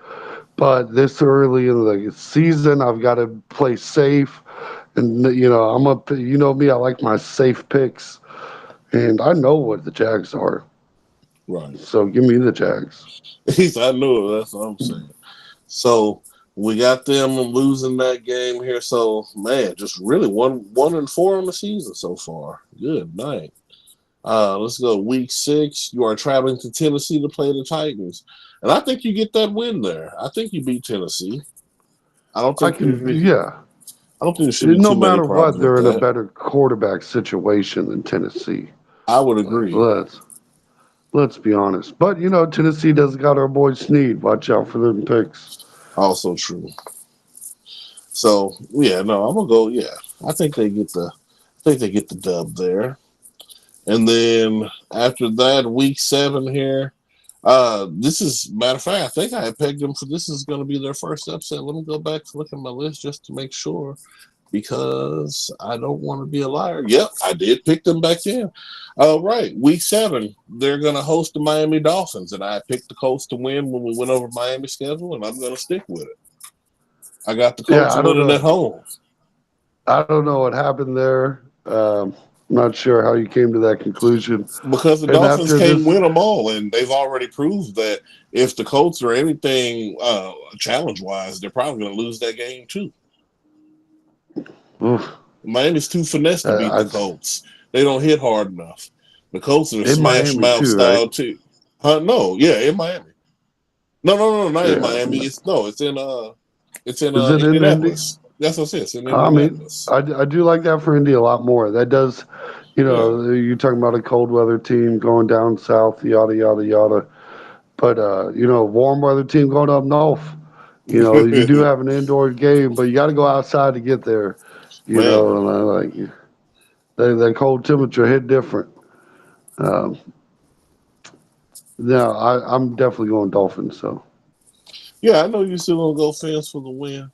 Speaker 2: But this early in the season, I've got to play safe. And, you know me, I like my safe picks. And I know what the Jags are.
Speaker 1: Right.
Speaker 2: So give me the Jags.
Speaker 1: I knew it. That's what I'm saying. So we got them losing that game here. So man, just really 1-4 on the season so far. Good night. Let's go. Week 6, you are traveling to Tennessee to play the Titans, and I think you get that win there. I think you beat Tennessee. I don't
Speaker 2: I
Speaker 1: think you.
Speaker 2: can, yeah.
Speaker 1: I don't think there should be
Speaker 2: No
Speaker 1: too many
Speaker 2: matter
Speaker 1: problems
Speaker 2: what,
Speaker 1: with
Speaker 2: they're in a
Speaker 1: that.
Speaker 2: better quarterback situation than Tennessee.
Speaker 1: I would
Speaker 2: Like,
Speaker 1: agree.
Speaker 2: let's be honest. But Tennessee does got our boy Snead. Watch out for them picks.
Speaker 1: Also true. So yeah, no, I'm gonna go. Yeah, I think they get the. I think they get the dub there. And then after that, week 7 here. This is matter of fact, I think I had pegged them for this is going to be their first upset. Let me go back to look at my list just to make sure because I don't want to be a liar. Yep, I did pick them back in. Right, week 7, they're going to host the Miami Dolphins, and I picked the Colts to win when we went over Miami's schedule, and I'm going to stick with it. I got the
Speaker 2: Yeah,
Speaker 1: Colts winning at home
Speaker 2: I don't know what happened there. I'm not sure how you came to that conclusion.
Speaker 1: because the
Speaker 2: And
Speaker 1: Dolphins
Speaker 2: after
Speaker 1: can't
Speaker 2: this,
Speaker 1: win them all, and they've already proved that if the Colts are anything challenge wise, they're probably going to lose that game too.
Speaker 2: oof,
Speaker 1: Miami's too finesse to beat
Speaker 2: I
Speaker 1: the
Speaker 2: just,
Speaker 1: Colts. They don't hit hard enough. The Colts are
Speaker 2: In
Speaker 1: smash
Speaker 2: Miami
Speaker 1: mouth
Speaker 2: too, right?
Speaker 1: style too. No, yeah, in Miami. No, not in
Speaker 2: Yeah.
Speaker 1: Miami. It's in
Speaker 2: Is it in Indy?
Speaker 1: Indianapolis. That's what I said. It's in
Speaker 2: I mean,
Speaker 1: Indianapolis.
Speaker 2: I do like that for Indy a lot more. That does,
Speaker 1: Yeah.
Speaker 2: you're talking about a cold weather team going down south, yada, yada, yada. But, warm weather team going up north. You do have an indoor game, but you got to go outside to get there.
Speaker 1: Man.
Speaker 2: And I like that cold temperature hit different. Um, no, I'm definitely going Dolphins. So,
Speaker 1: Yeah, I know you still gonna go fans for the win.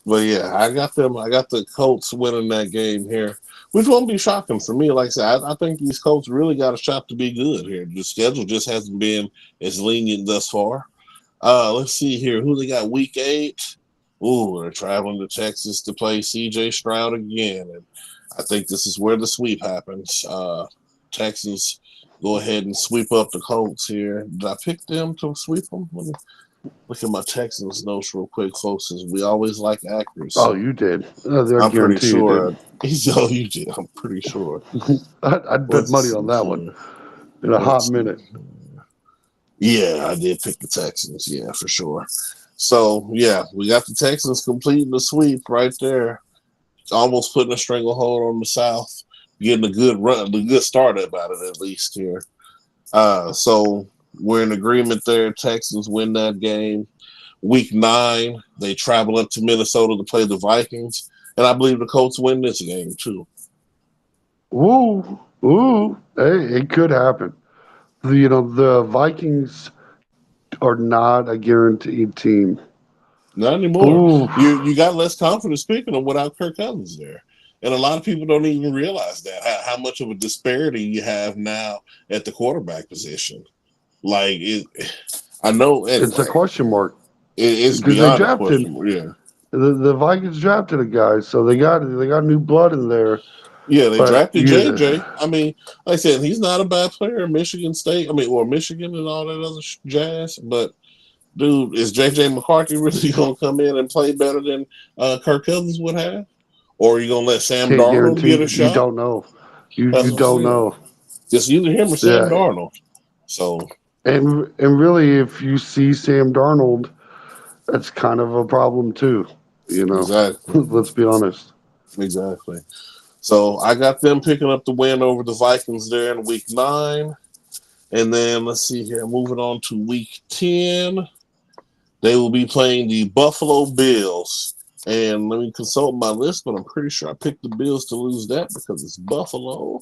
Speaker 1: But yeah, I got them. I got the Colts winning that game here, which won't be shocking for me. Like I said, I think these Colts really got a shot to be good here. The schedule just hasn't been as lenient thus far. Let's see here. Who they got week 8? Ooh, they're traveling to Texas to play CJ Stroud again. And I think this is where the sweep happens. Texas go ahead and sweep up the Colts here. Did I pick them to sweep them? Let me look at my Texans notes real quick, folks, as we always like
Speaker 2: oh,
Speaker 1: accuracy.
Speaker 2: you did. I
Speaker 1: I'm pretty
Speaker 2: guarantee you did.
Speaker 1: sure. He's oh, you did. I'm pretty sure.
Speaker 2: I'd bet
Speaker 1: Let's
Speaker 2: money
Speaker 1: see
Speaker 2: on that one
Speaker 1: here.
Speaker 2: in a hot
Speaker 1: Let's see.
Speaker 2: minute.
Speaker 1: Yeah, I did pick the Texans. Yeah, for sure. So yeah, we got the Texans completing the sweep right there. Almost putting a stranglehold on the South, getting a good run, the good start about it at least here. So we're in agreement there. Texans win that game. Week 9, they travel up to Minnesota to play the Vikings, and I believe the Colts win this game too.
Speaker 2: Ooh, ooh, hey, it could happen. The Vikings are not a guaranteed team.
Speaker 1: Not anymore.
Speaker 2: Ooh,
Speaker 1: You got less confidence picking them without Kirk Cousins there. And a lot of people don't even realize that how much of a disparity you have now at the quarterback position. Like it, I know
Speaker 2: it's a
Speaker 1: anyway.
Speaker 2: question mark
Speaker 1: It's
Speaker 2: because they
Speaker 1: beyond a
Speaker 2: drafted
Speaker 1: question. Yeah,
Speaker 2: the Vikings drafted a guy, so they got new blood in there.
Speaker 1: yeah. They
Speaker 2: But
Speaker 1: drafted JJ. I mean, like I said, he's not a bad player. Michigan State. I mean, or Michigan and all that other jazz. But dude, is JJ McCarthy really going to come in and play better than Kirk Cousins would have? Or are you going to let Sam
Speaker 2: can't
Speaker 1: Darnold
Speaker 2: guarantee
Speaker 1: get a
Speaker 2: you
Speaker 1: shot?
Speaker 2: don't know. You
Speaker 1: That's what I'm
Speaker 2: don't
Speaker 1: saying.
Speaker 2: know.
Speaker 1: Just either him or Sam
Speaker 2: Yeah,
Speaker 1: Darnold. So
Speaker 2: and really, if you see Sam Darnold, that's kind of a problem too.
Speaker 1: exactly,
Speaker 2: Let's be honest.
Speaker 1: exactly. So I got them picking up the win over the Vikings there in Week 9, and then let's see here, moving on to Week 10, they will be playing the Buffalo Bills. And let me consult my list, but I'm pretty sure I picked the Bills to lose that because it's Buffalo.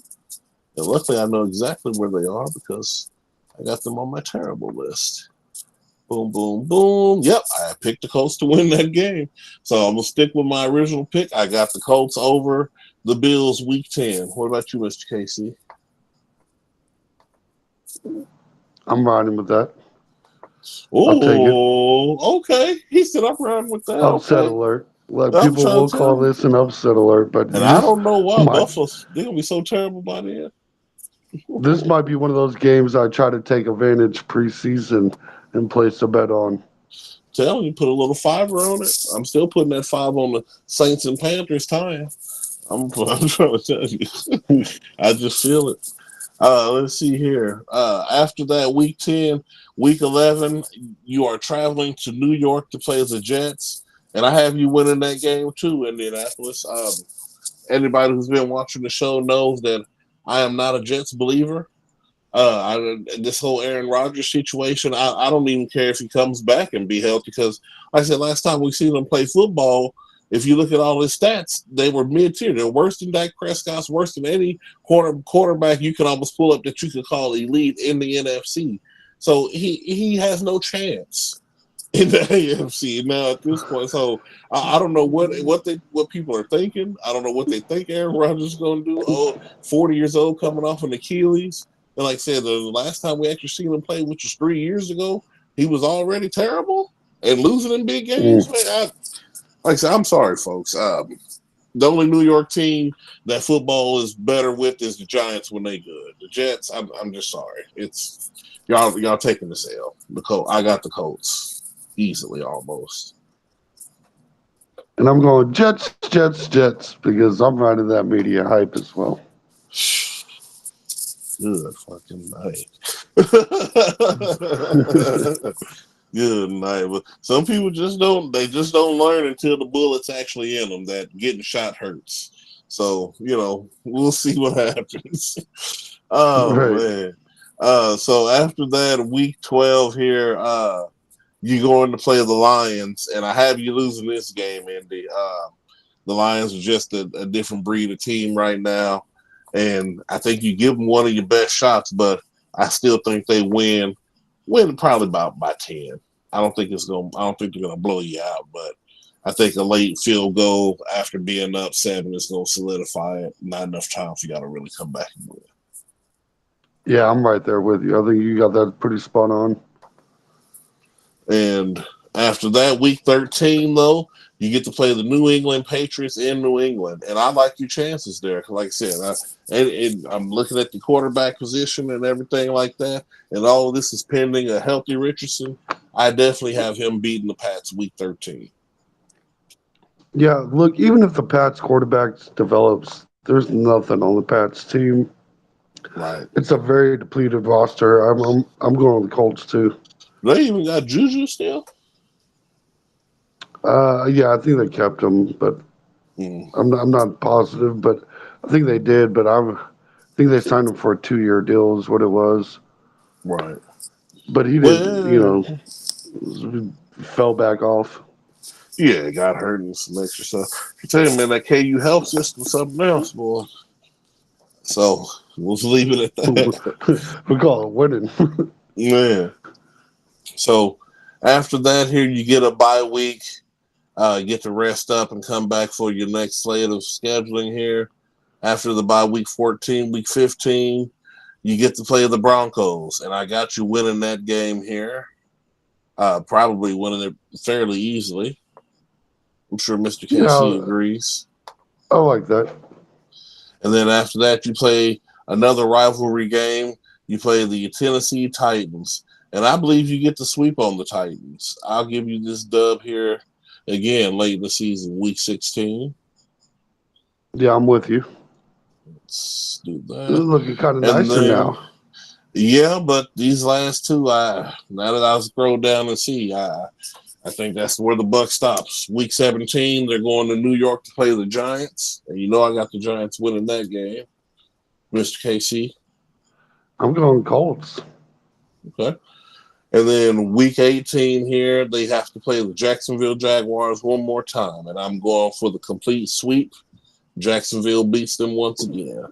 Speaker 1: And luckily, I know exactly where they are because I got them on my terrible list. Boom, boom, boom. Yep, I picked the Colts to win that game. So I'm going to stick with my original pick. I got the Colts over the Bills week 10. What about you, Mr. Casey?
Speaker 2: I'm riding with that. I'll take it.
Speaker 1: Oh, okay. He said I'm riding with that.
Speaker 2: Upset
Speaker 1: Okay.
Speaker 2: alert. Like
Speaker 1: I'm
Speaker 2: people
Speaker 1: trying
Speaker 2: will
Speaker 1: to tell
Speaker 2: call
Speaker 1: you.
Speaker 2: this an upset alert, but
Speaker 1: And I
Speaker 2: this
Speaker 1: don't know why
Speaker 2: might
Speaker 1: Buffalo's they're gonna be so terrible by then.
Speaker 2: this might be one of those games I try to take advantage preseason and place a bet on.
Speaker 1: Tell you, put a little fiver on it. I'm still putting that 5 on the Saints and Panthers tying. I'm trying to tell you. I just feel it. Let's see here. After that, week 10, week 11, you are traveling to New York to play the Jets. And I have you winning that game too, Indianapolis. Anybody who's been watching the show knows that I am not a Jets believer. This whole Aaron Rodgers situation, I don't even care if he comes back and be healthy because, like I said, last time we seen him play football, if you look at all his stats, they were mid tier. They're worse than Dak Prescott's, worse than any quarterback you can almost pull up that you could call elite in the NFC. So he has no chance in the AFC now at this point. So I don't know what people are thinking. I don't know what they think Aaron Rodgers is going to do. Oh, 40 years old, coming off an Achilles. And like I said, the last time we actually seen him play, which was 3 years ago, he was already terrible and losing in big games.
Speaker 2: Mm.
Speaker 1: Man, like I said, I'm sorry, folks. The only New York team that football is better with is the Giants when they good. The Jets, I'm just sorry. It's y'all taking the sale. I got the Colts easily almost.
Speaker 2: And I'm going Jets, Jets, Jets because I'm riding that media hype as well.
Speaker 1: Good fucking night. Good night. But some people just don't learn until the bullet's actually in them that getting shot hurts. So, we'll see what happens. Oh
Speaker 2: Right.
Speaker 1: man. So after that, week 12 here, you going to play the Lions, and I have you losing this game, Andy. The Lions are just a different breed of team right now, and I think you give them one of your best shots, but I still think they win probably about by 10. I don't think they're gonna blow you out, but I think a late field goal after being up 7 is gonna solidify it. Not enough time for you got to really come back and win.
Speaker 2: Yeah, I'm right there with you. I think you got that pretty spot on.
Speaker 1: And after that, week 13, though, you get to play the New England Patriots in New England. And I like your chances there. Like I said, I'm looking at the quarterback position and everything like that. And all of this is pending a healthy Richardson. I definitely have him beating the Pats week 13.
Speaker 2: Yeah, look, even if the Pats quarterback develops, there's nothing on the Pats team.
Speaker 1: Right.
Speaker 2: It's a very depleted roster. I'm going with the Colts too.
Speaker 1: They even got Juju still?
Speaker 2: Yeah, I think they kept him, but
Speaker 1: Mm,
Speaker 2: I'm not positive, but I think they did. But I think they signed him for a 2-year deal, is what it was.
Speaker 1: right.
Speaker 2: But he didn't,
Speaker 1: Well,
Speaker 2: fell back off.
Speaker 1: yeah, got hurt and some extra stuff. I tell you, man, that KU health system something else, boy. So we'll just leave it at that.
Speaker 2: We call it winning.
Speaker 1: Yeah. So after that, here you get a bye week. Get to rest up and come back for your next slate of scheduling here. After the bye week 14, week 15, you get to play the Broncos. And I got you winning that game here. Probably winning it fairly easily. I'm sure Mr. KC
Speaker 2: Yeah,
Speaker 1: agrees.
Speaker 2: I like that.
Speaker 1: And then after that, you play another rivalry game. You play the Tennessee Titans. And I believe you get to sweep on the Titans. I'll give you this dub here again late in the season, week 16.
Speaker 2: Yeah, I'm with you.
Speaker 1: Let's do
Speaker 2: This is
Speaker 1: that.
Speaker 2: looking kind of
Speaker 1: And
Speaker 2: nicer
Speaker 1: then,
Speaker 2: now.
Speaker 1: yeah, but these last two, now that I scroll down and see, I think that's where the buck stops. Week 17, they're going to New York to play the Giants. And I got the Giants winning that game, Mr. KC.
Speaker 2: I'm going Colts.
Speaker 1: Okay. And then week 18 here, they have to play the Jacksonville Jaguars one more time. And I'm going for the complete sweep. Jacksonville beats them once again.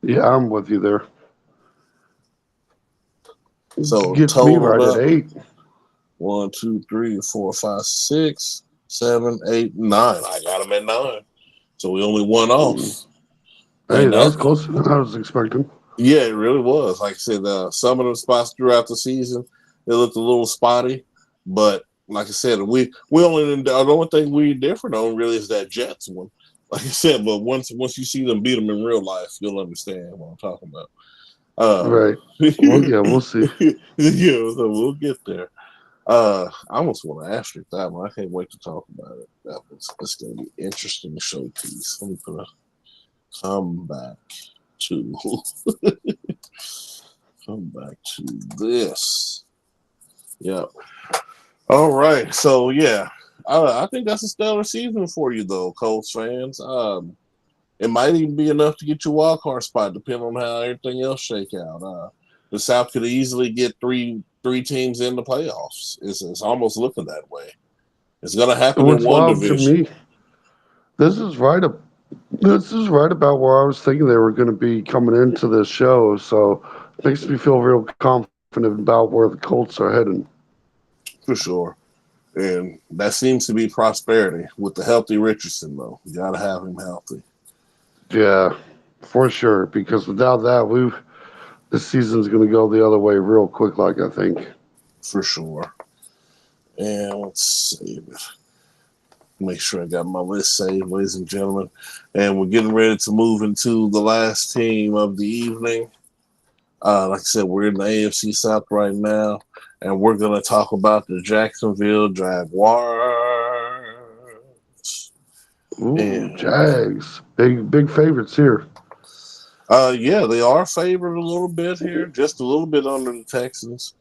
Speaker 2: Yeah, I'm with you there.
Speaker 1: So
Speaker 2: Gets me
Speaker 1: totaled
Speaker 2: right at
Speaker 1: up
Speaker 2: 8.
Speaker 1: 1, 2, 3, 4, 5, 6, 7, 8, 9. I got them at 9. So we only one
Speaker 2: Mm.
Speaker 1: off.
Speaker 2: Hey,
Speaker 1: And
Speaker 2: that was
Speaker 1: that,
Speaker 2: closer than I was expecting.
Speaker 1: yeah, it really was. Like I said, some of the spots throughout the season, they looked a little spotty. But like I said, we only the only thing we different on really is that Jets one. Like I said, but once you see them beat them in real life, you'll understand what I'm talking about.
Speaker 2: Right. Well,
Speaker 1: Yeah,
Speaker 2: yeah, we'll see.
Speaker 1: so we'll get there. I almost want to asterisk that one. I can't wait to talk about it. It's going to be interesting showpiece. Let me put a come back to come back to this. Yep. All right. So yeah, I think that's a stellar season for you, though, Colts fans. It might even be enough to get your wild card spot, depending on how everything else shake out. The South could easily get three teams in the playoffs. It's almost looking that way. It's going to happen in
Speaker 2: What's
Speaker 1: one
Speaker 2: wild to
Speaker 1: division,
Speaker 2: me, this is right up. This is right about where I was thinking they were going to be coming into this show. So it makes me feel real confident about where the Colts are heading.
Speaker 1: for sure. And that seems to be prosperity with the healthy Richardson, though. You got to have him healthy.
Speaker 2: Yeah, for sure. Because without that, this season's going to go the other way real quick. Like I think.
Speaker 1: For sure. And let's save it. Make sure I got my list saved, ladies and gentlemen. And we're getting ready to move into the last team of the evening. Like I said, we're in the AFC South right now, and we're going to talk about the Jacksonville Jaguars.
Speaker 2: Ooh,
Speaker 1: And
Speaker 2: Jags, big favorites here.
Speaker 1: Yeah, they are favored a little bit here, just a little bit under the Texans.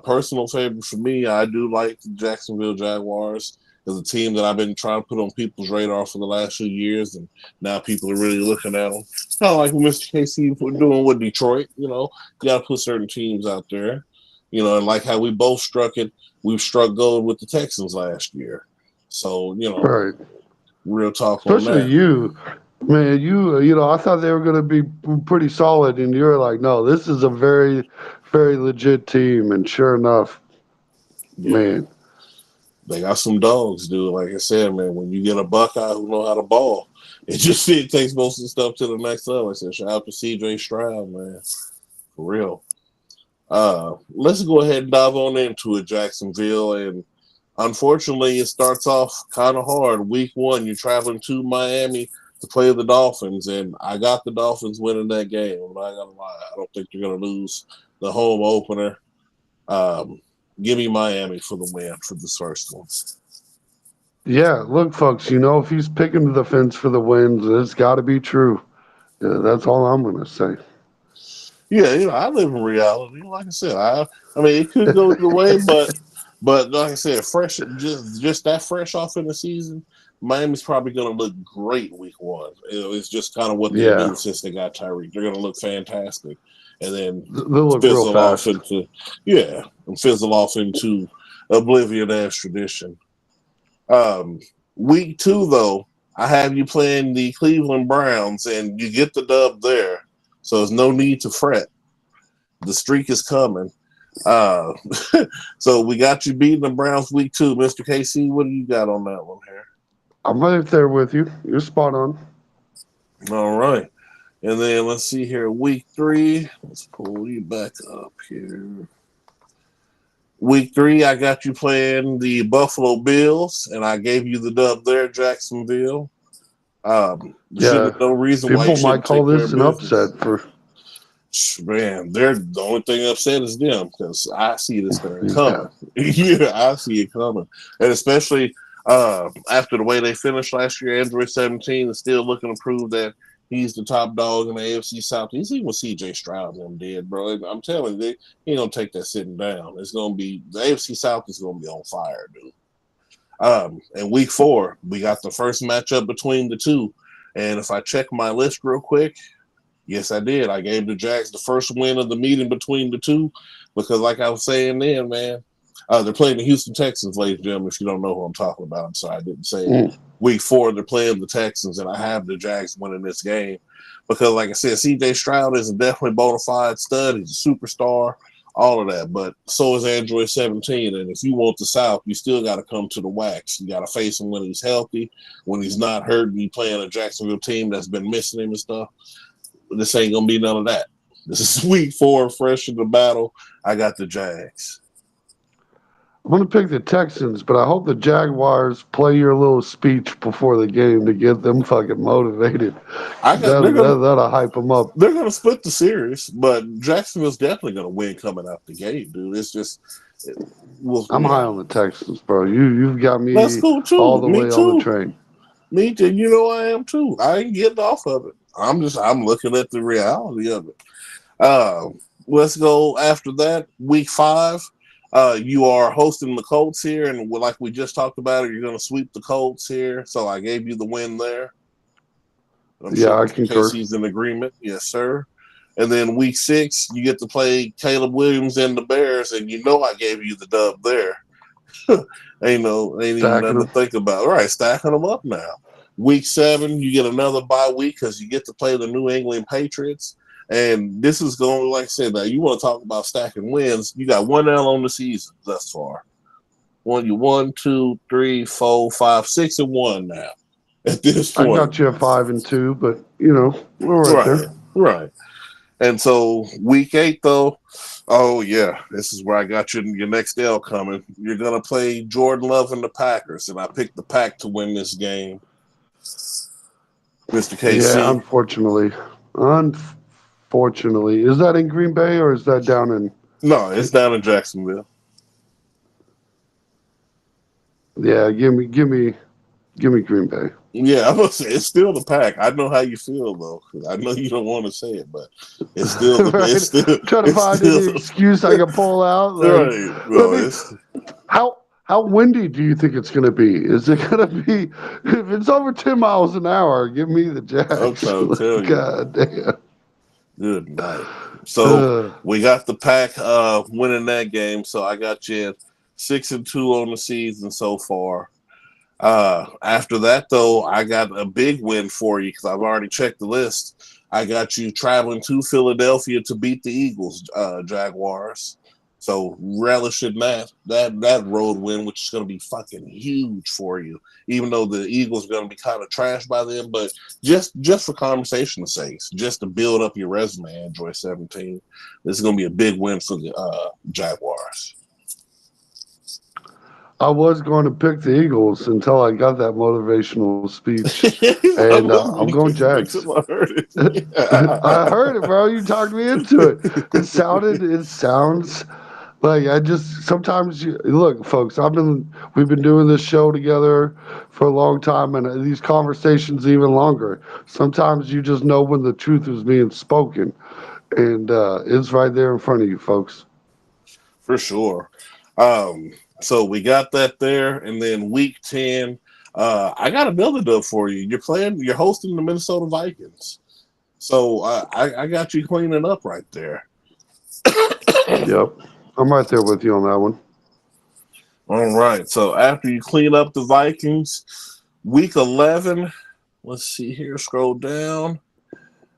Speaker 1: Personal favorite for me, I do like the Jacksonville Jaguars as a team that I've been trying to put on people's radar for the last few years, and now people are really looking at them. Kind of like what Mr. KC doing with Detroit. You got to put certain teams out there. And like how we both struck it, we've struck gold with the Texans last year. So
Speaker 2: Right.
Speaker 1: real talk on
Speaker 2: Especially
Speaker 1: that.
Speaker 2: you, man. I thought they were going to be pretty solid, and you're like, no, this is a very, very legit team. And sure enough,
Speaker 1: Yeah.
Speaker 2: man,
Speaker 1: They got some dogs, dude. Like I said, man, when you get a Buckeye who know how to ball, it takes most of the stuff to the next level. I said, shout out to CJ Stroud, man. For real. Let's go ahead and dive on into it, Jacksonville. And unfortunately, it starts off kind of hard. Week one, you're traveling to Miami to play the Dolphins, and I got the Dolphins winning that game. I'm not gonna lie. I don't think they're gonna lose the home opener. Um, Give me Miami for the win for this first one.
Speaker 2: yeah. Look, folks, if he's picking the fence for the wins, it's got to be true. Yeah, that's all I'm going to say.
Speaker 1: Yeah, I live in reality. Like I said, I mean, it could go either way, but like I said, fresh, just that fresh off in the season, Miami's probably going to look great week one. It's just kind of what they
Speaker 2: Yeah,
Speaker 1: do since they got Tyreek. They're going to look fantastic, and then
Speaker 2: they'll look real
Speaker 1: fizzle off
Speaker 2: fast.
Speaker 1: into and fizzle off into oblivion as tradition. Um, Week two, though, I have you playing the Cleveland Browns, and you get the dub there. So there's no need to fret. The streak is coming. Uh, so we got you beating the Browns week two. Mr. KC, what do you got on that one here?
Speaker 2: I'm right there with you. You're spot on.
Speaker 1: All right. And then let's see here. Week three. Let's pull you back up here. Week three, I got you playing the Buffalo Bills, and I gave you the dub there, Jacksonville.
Speaker 2: Yeah,
Speaker 1: No reason why you
Speaker 2: people might
Speaker 1: shouldn't
Speaker 2: call
Speaker 1: take care
Speaker 2: this
Speaker 1: of
Speaker 2: an upset
Speaker 1: business.
Speaker 2: for.
Speaker 1: Man, they're the only thing upset is them because I see this thing
Speaker 2: Yeah,
Speaker 1: coming. Yeah, I see it coming, and especially after the way they finished last year, Android 17 is still looking to prove that he's the top dog in the AFC South. You see what CJ Stroud and them did, bro. I'm telling you, he ain't gonna take that sitting down. It's gonna be the AFC South is gonna be on fire, dude. And week four, we got the first matchup between the two. And if I check my list real quick, yes, I did. I gave the Jags the first win of the meeting between the two because, like I was saying then, man, they're playing the Houston Texans, ladies and gentlemen. If you don't know who I'm talking about, I'm sorry I didn't say it.
Speaker 2: mm,
Speaker 1: Week four, they're playing the Texans, and I have the Jags winning this game because, like I said, CJ Stroud is a definitely bona fide stud. He's a superstar, all of that. But so is Android 17. And if you want the South, you still got to come to the wax. You got to face him when he's healthy, when he's not hurt, and you playing a Jacksonville team that's been missing him and stuff. This ain't gonna be none of that. This is week four, fresh in the battle. I got the Jags.
Speaker 2: I'm going to pick the Texans, but I hope the Jaguars play your little speech before the game to get them fucking motivated.
Speaker 1: I got they're gonna
Speaker 2: That'll hype them up.
Speaker 1: they're gonna split the series, but Jacksonville's definitely gonna win coming out the gate, dude. It's just well,
Speaker 2: I'm high on the Texans, bro. You've got
Speaker 1: that's
Speaker 2: me
Speaker 1: cool
Speaker 2: all
Speaker 1: too.
Speaker 2: the
Speaker 1: Me
Speaker 2: way on the
Speaker 1: too.
Speaker 2: train.
Speaker 1: Me too. You know I am too. I ain't getting off of it. I'm looking at the reality of it. Uh, let's go after that. Week five. You are hosting the Colts here, and like we just talked about, you're going to sweep the Colts here. So I gave you the win there. I'm
Speaker 2: Yeah,
Speaker 1: sure
Speaker 2: I
Speaker 1: Mr.
Speaker 2: concur.
Speaker 1: Casey's in agreement. Yes, sir. And then week six, you get to play Caleb Williams and the Bears, and you know I gave you the dub there. Ain't even
Speaker 2: Stacking
Speaker 1: nothing to
Speaker 2: them.
Speaker 1: think about. All right, stacking them up now. Week seven, you get another bye week because you get to play the New England Patriots. And this is going, like I said, now you want to talk about stacking wins. You got 1 L on the season thus far. You 1, 2, 3, 4, 5, 6-1 now at this
Speaker 2: I
Speaker 1: point.
Speaker 2: got you at 5-2, but we're right
Speaker 1: Right,
Speaker 2: there.
Speaker 1: right. And so week eight, though, oh yeah, this is where I got your next L coming. You're gonna play Jordan Love and the Packers, and I picked the Pack to win this game, Mr.
Speaker 2: Yeah,
Speaker 1: KC.
Speaker 2: unfortunately, is that in Green Bay or is that down in?
Speaker 1: No, it's down in Jacksonville.
Speaker 2: Yeah, give me Green Bay.
Speaker 1: Yeah, I'm gonna say it's still the pack. I know how you feel though. I know you don't want to say it, but it's still the
Speaker 2: Right?
Speaker 1: it's still
Speaker 2: I'm trying to
Speaker 1: it's
Speaker 2: find
Speaker 1: still
Speaker 2: any excuse I can pull out. Like,
Speaker 1: right.
Speaker 2: let
Speaker 1: No,
Speaker 2: me.
Speaker 1: it's
Speaker 2: How windy do you think it's going to be? Is it going to be if it's over 10 miles an hour? Give me the
Speaker 1: I'm
Speaker 2: Jags.
Speaker 1: trying to tell you.
Speaker 2: God damn.
Speaker 1: Good night. So
Speaker 2: Uh,
Speaker 1: we got the pack winning that game. So I got you at 6-2 on the season so far. After that, though, I got a big win for you because I've already checked the list. I got you traveling to Philadelphia to beat the Eagles, Jaguars. So relish in that road win, which is going to be fucking huge for you. Even though the Eagles are going to be kind of trash by then, but just for conversation's sake, just to build up your resume, Android 17, this is going to be a big win for the Jaguars.
Speaker 2: I was going to pick the Eagles until I got that motivational speech,
Speaker 1: I
Speaker 2: and
Speaker 1: was
Speaker 2: I'm
Speaker 1: going to
Speaker 2: going
Speaker 1: pick the Big
Speaker 2: Jags.
Speaker 1: Ten. I heard it.
Speaker 2: I heard it, bro. You talked me into it. It sounds like I just sometimes look, folks. We've been doing this show together for a long time, and these conversations even longer. Sometimes you just know when the truth is being spoken, and it's right there in front of you, folks.
Speaker 1: For sure. Um, so we got that there, and then week 10, I got another dub for you. You're hosting the Minnesota Vikings. So I got you cleaning up right there.
Speaker 2: Yep, I'm right there with you on that one.
Speaker 1: All right. So after you clean up the Vikings, week 11, let's see here, scroll down.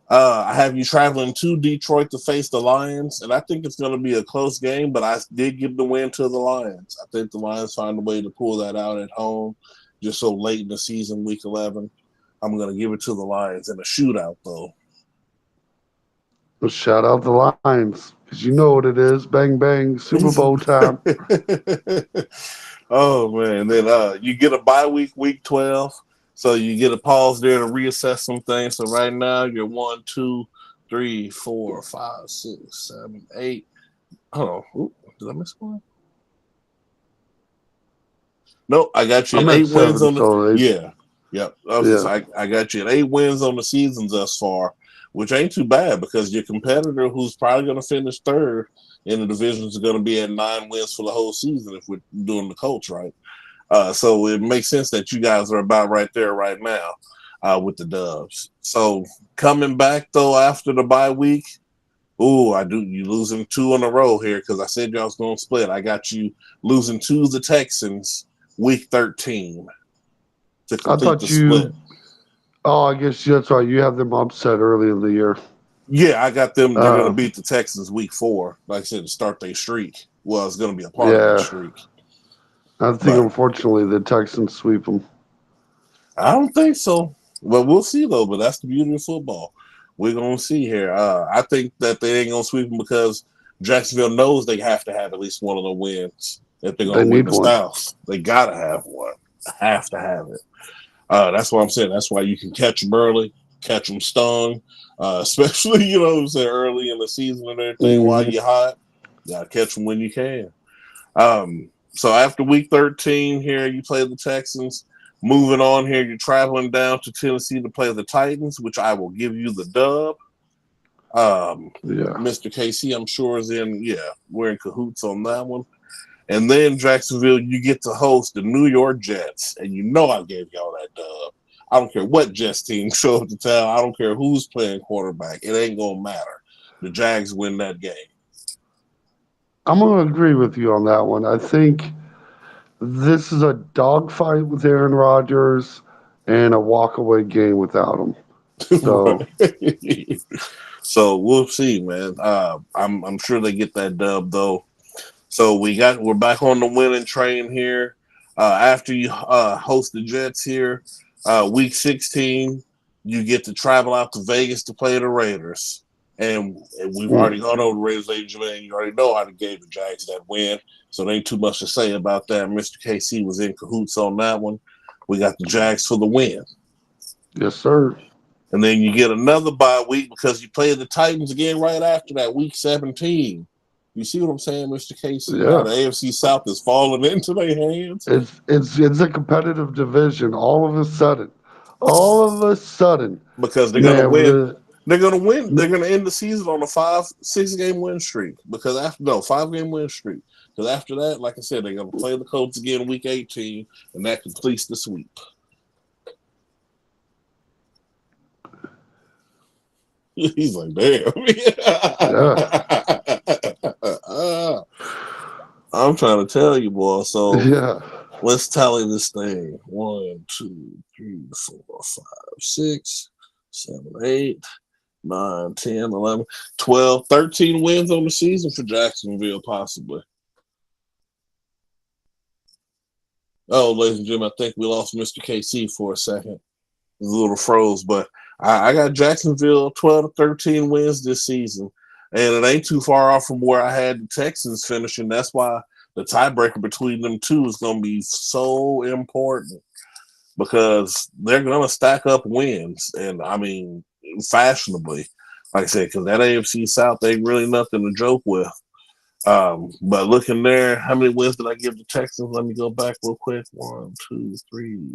Speaker 1: I have you traveling to Detroit to face the Lions, and I think it's going to be a close game, but I did give the win to the Lions. I think the Lions find a way to pull that out at home just so late in the season, week 11. I'm going to give it to the Lions in a shootout, though.
Speaker 2: Well, shout out the Lions, because you know what it is. Bang bang, Super Bowl time.
Speaker 1: Oh, man. Then you get a bye week, week 12. So you get a pause there to reassess some things. So right now you're 1, 2, 3, 4, 5, 6, 7, 8. Oh, did I miss one? No, I got you
Speaker 2: I'm
Speaker 1: at
Speaker 2: at
Speaker 1: 8 wins
Speaker 2: seven,
Speaker 1: on the.
Speaker 2: so
Speaker 1: Yeah, yep.
Speaker 2: yeah.
Speaker 1: I got you at 8 wins on the seasons thus far, which ain't too bad because your competitor, who's probably going to finish third in the division, is going to be at 9 wins for the whole season if we're doing the Colts right. So it makes sense that you guys are about right there right now with the Dubs. So coming back though after the bye week. Ooh, I do. You losing 2 in a row here because I said y'all was going to split. I got you losing to the Texans week 13 to
Speaker 2: I
Speaker 1: complete the
Speaker 2: thought
Speaker 1: split.
Speaker 2: you. Oh, I guess that's right. You have them upset early in the year.
Speaker 1: Yeah, I got them. They're going to
Speaker 2: Uh,
Speaker 1: beat the Texans week 4. Like I said, to start their streak. Well, it's going to be a part of their
Speaker 2: yeah,
Speaker 1: streak.
Speaker 2: I think
Speaker 1: But
Speaker 2: unfortunately the Texans sweep them.
Speaker 1: I don't think so. Well, we'll see, though. But that's the beauty of football. We're going to see here. I think that they ain't going to sweep them because Jacksonville knows they have to have at least one of the wins if they're
Speaker 2: They
Speaker 1: going to win
Speaker 2: need
Speaker 1: the
Speaker 2: one.
Speaker 1: South. They got to have one. Have to have it. That's what I'm saying. That's why you can catch them early, catch them stung, especially, you know what I'm saying, early in the season and everything while
Speaker 2: Hmm.
Speaker 1: you're hot. You got to catch them when you can. So after week 13 here, you play the Texans. Moving on here, you're traveling down to Tennessee to play the Titans, which I will give you the dub.
Speaker 2: Yeah,
Speaker 1: Mr. KC, I'm sure, is we're in cahoots on that one. And then Jacksonville, you get to host the New York Jets. And you know I gave y'all that dub. I don't care what Jets team show up to town. I don't care who's playing quarterback. It ain't going to matter. The Jags win that game.
Speaker 2: I'm gonna agree with you on that one. I think this is a dogfight with Aaron Rodgers and a walkaway game without him. So
Speaker 1: Right. So we'll see, man. I'm sure they get that dub, though. So we're back on the winning train here. After you host the Jets here, week 16, you get to travel out to Vegas to play the Raiders. And we've already gone over the Raiders, ladies and gentlemen. You already know how to gave the Jags that win. So there ain't too much to say about that. Mr. KC was in cahoots on that one. We got the Jags for the win.
Speaker 2: yes, sir.
Speaker 1: And then you get another bye week because you play the Titans again right after that, week 17. You see what I'm saying, Mr. Casey? Now
Speaker 2: Yeah.
Speaker 1: the AFC South is falling into their hands.
Speaker 2: It's a competitive division all of a sudden. all of a sudden,
Speaker 1: because they're gonna
Speaker 2: man,
Speaker 1: win. They're gonna win. They're
Speaker 2: the
Speaker 1: gonna end the season on a 5-6 game win streak. Because after 5 game win streak. Because after that, like I said, they're gonna play the Colts again week 18, and that completes the sweep. He's like, damn.
Speaker 2: yeah,
Speaker 1: I'm trying to tell you, boy. So
Speaker 2: yeah.
Speaker 1: let's tally this thing. 1, 2, 3, 4, 5, 6, 7, 8, 9, 10, 11, 12, 13 wins on the season for Jacksonville, possibly. Oh, ladies and gentlemen, I think we lost Mr. KC for a second. He's a little froze, but I got Jacksonville 12 to 13 wins this season. And it ain't too far off from where I had the Texans finishing. That's why the tiebreaker between them two is going to be so important because they're going to stack up wins. And, I mean, fashionably, like I said, because that AFC South ain't really nothing to joke with. But looking there, how many wins did I give the Texans? Let me go back real quick. 1, 2, 3.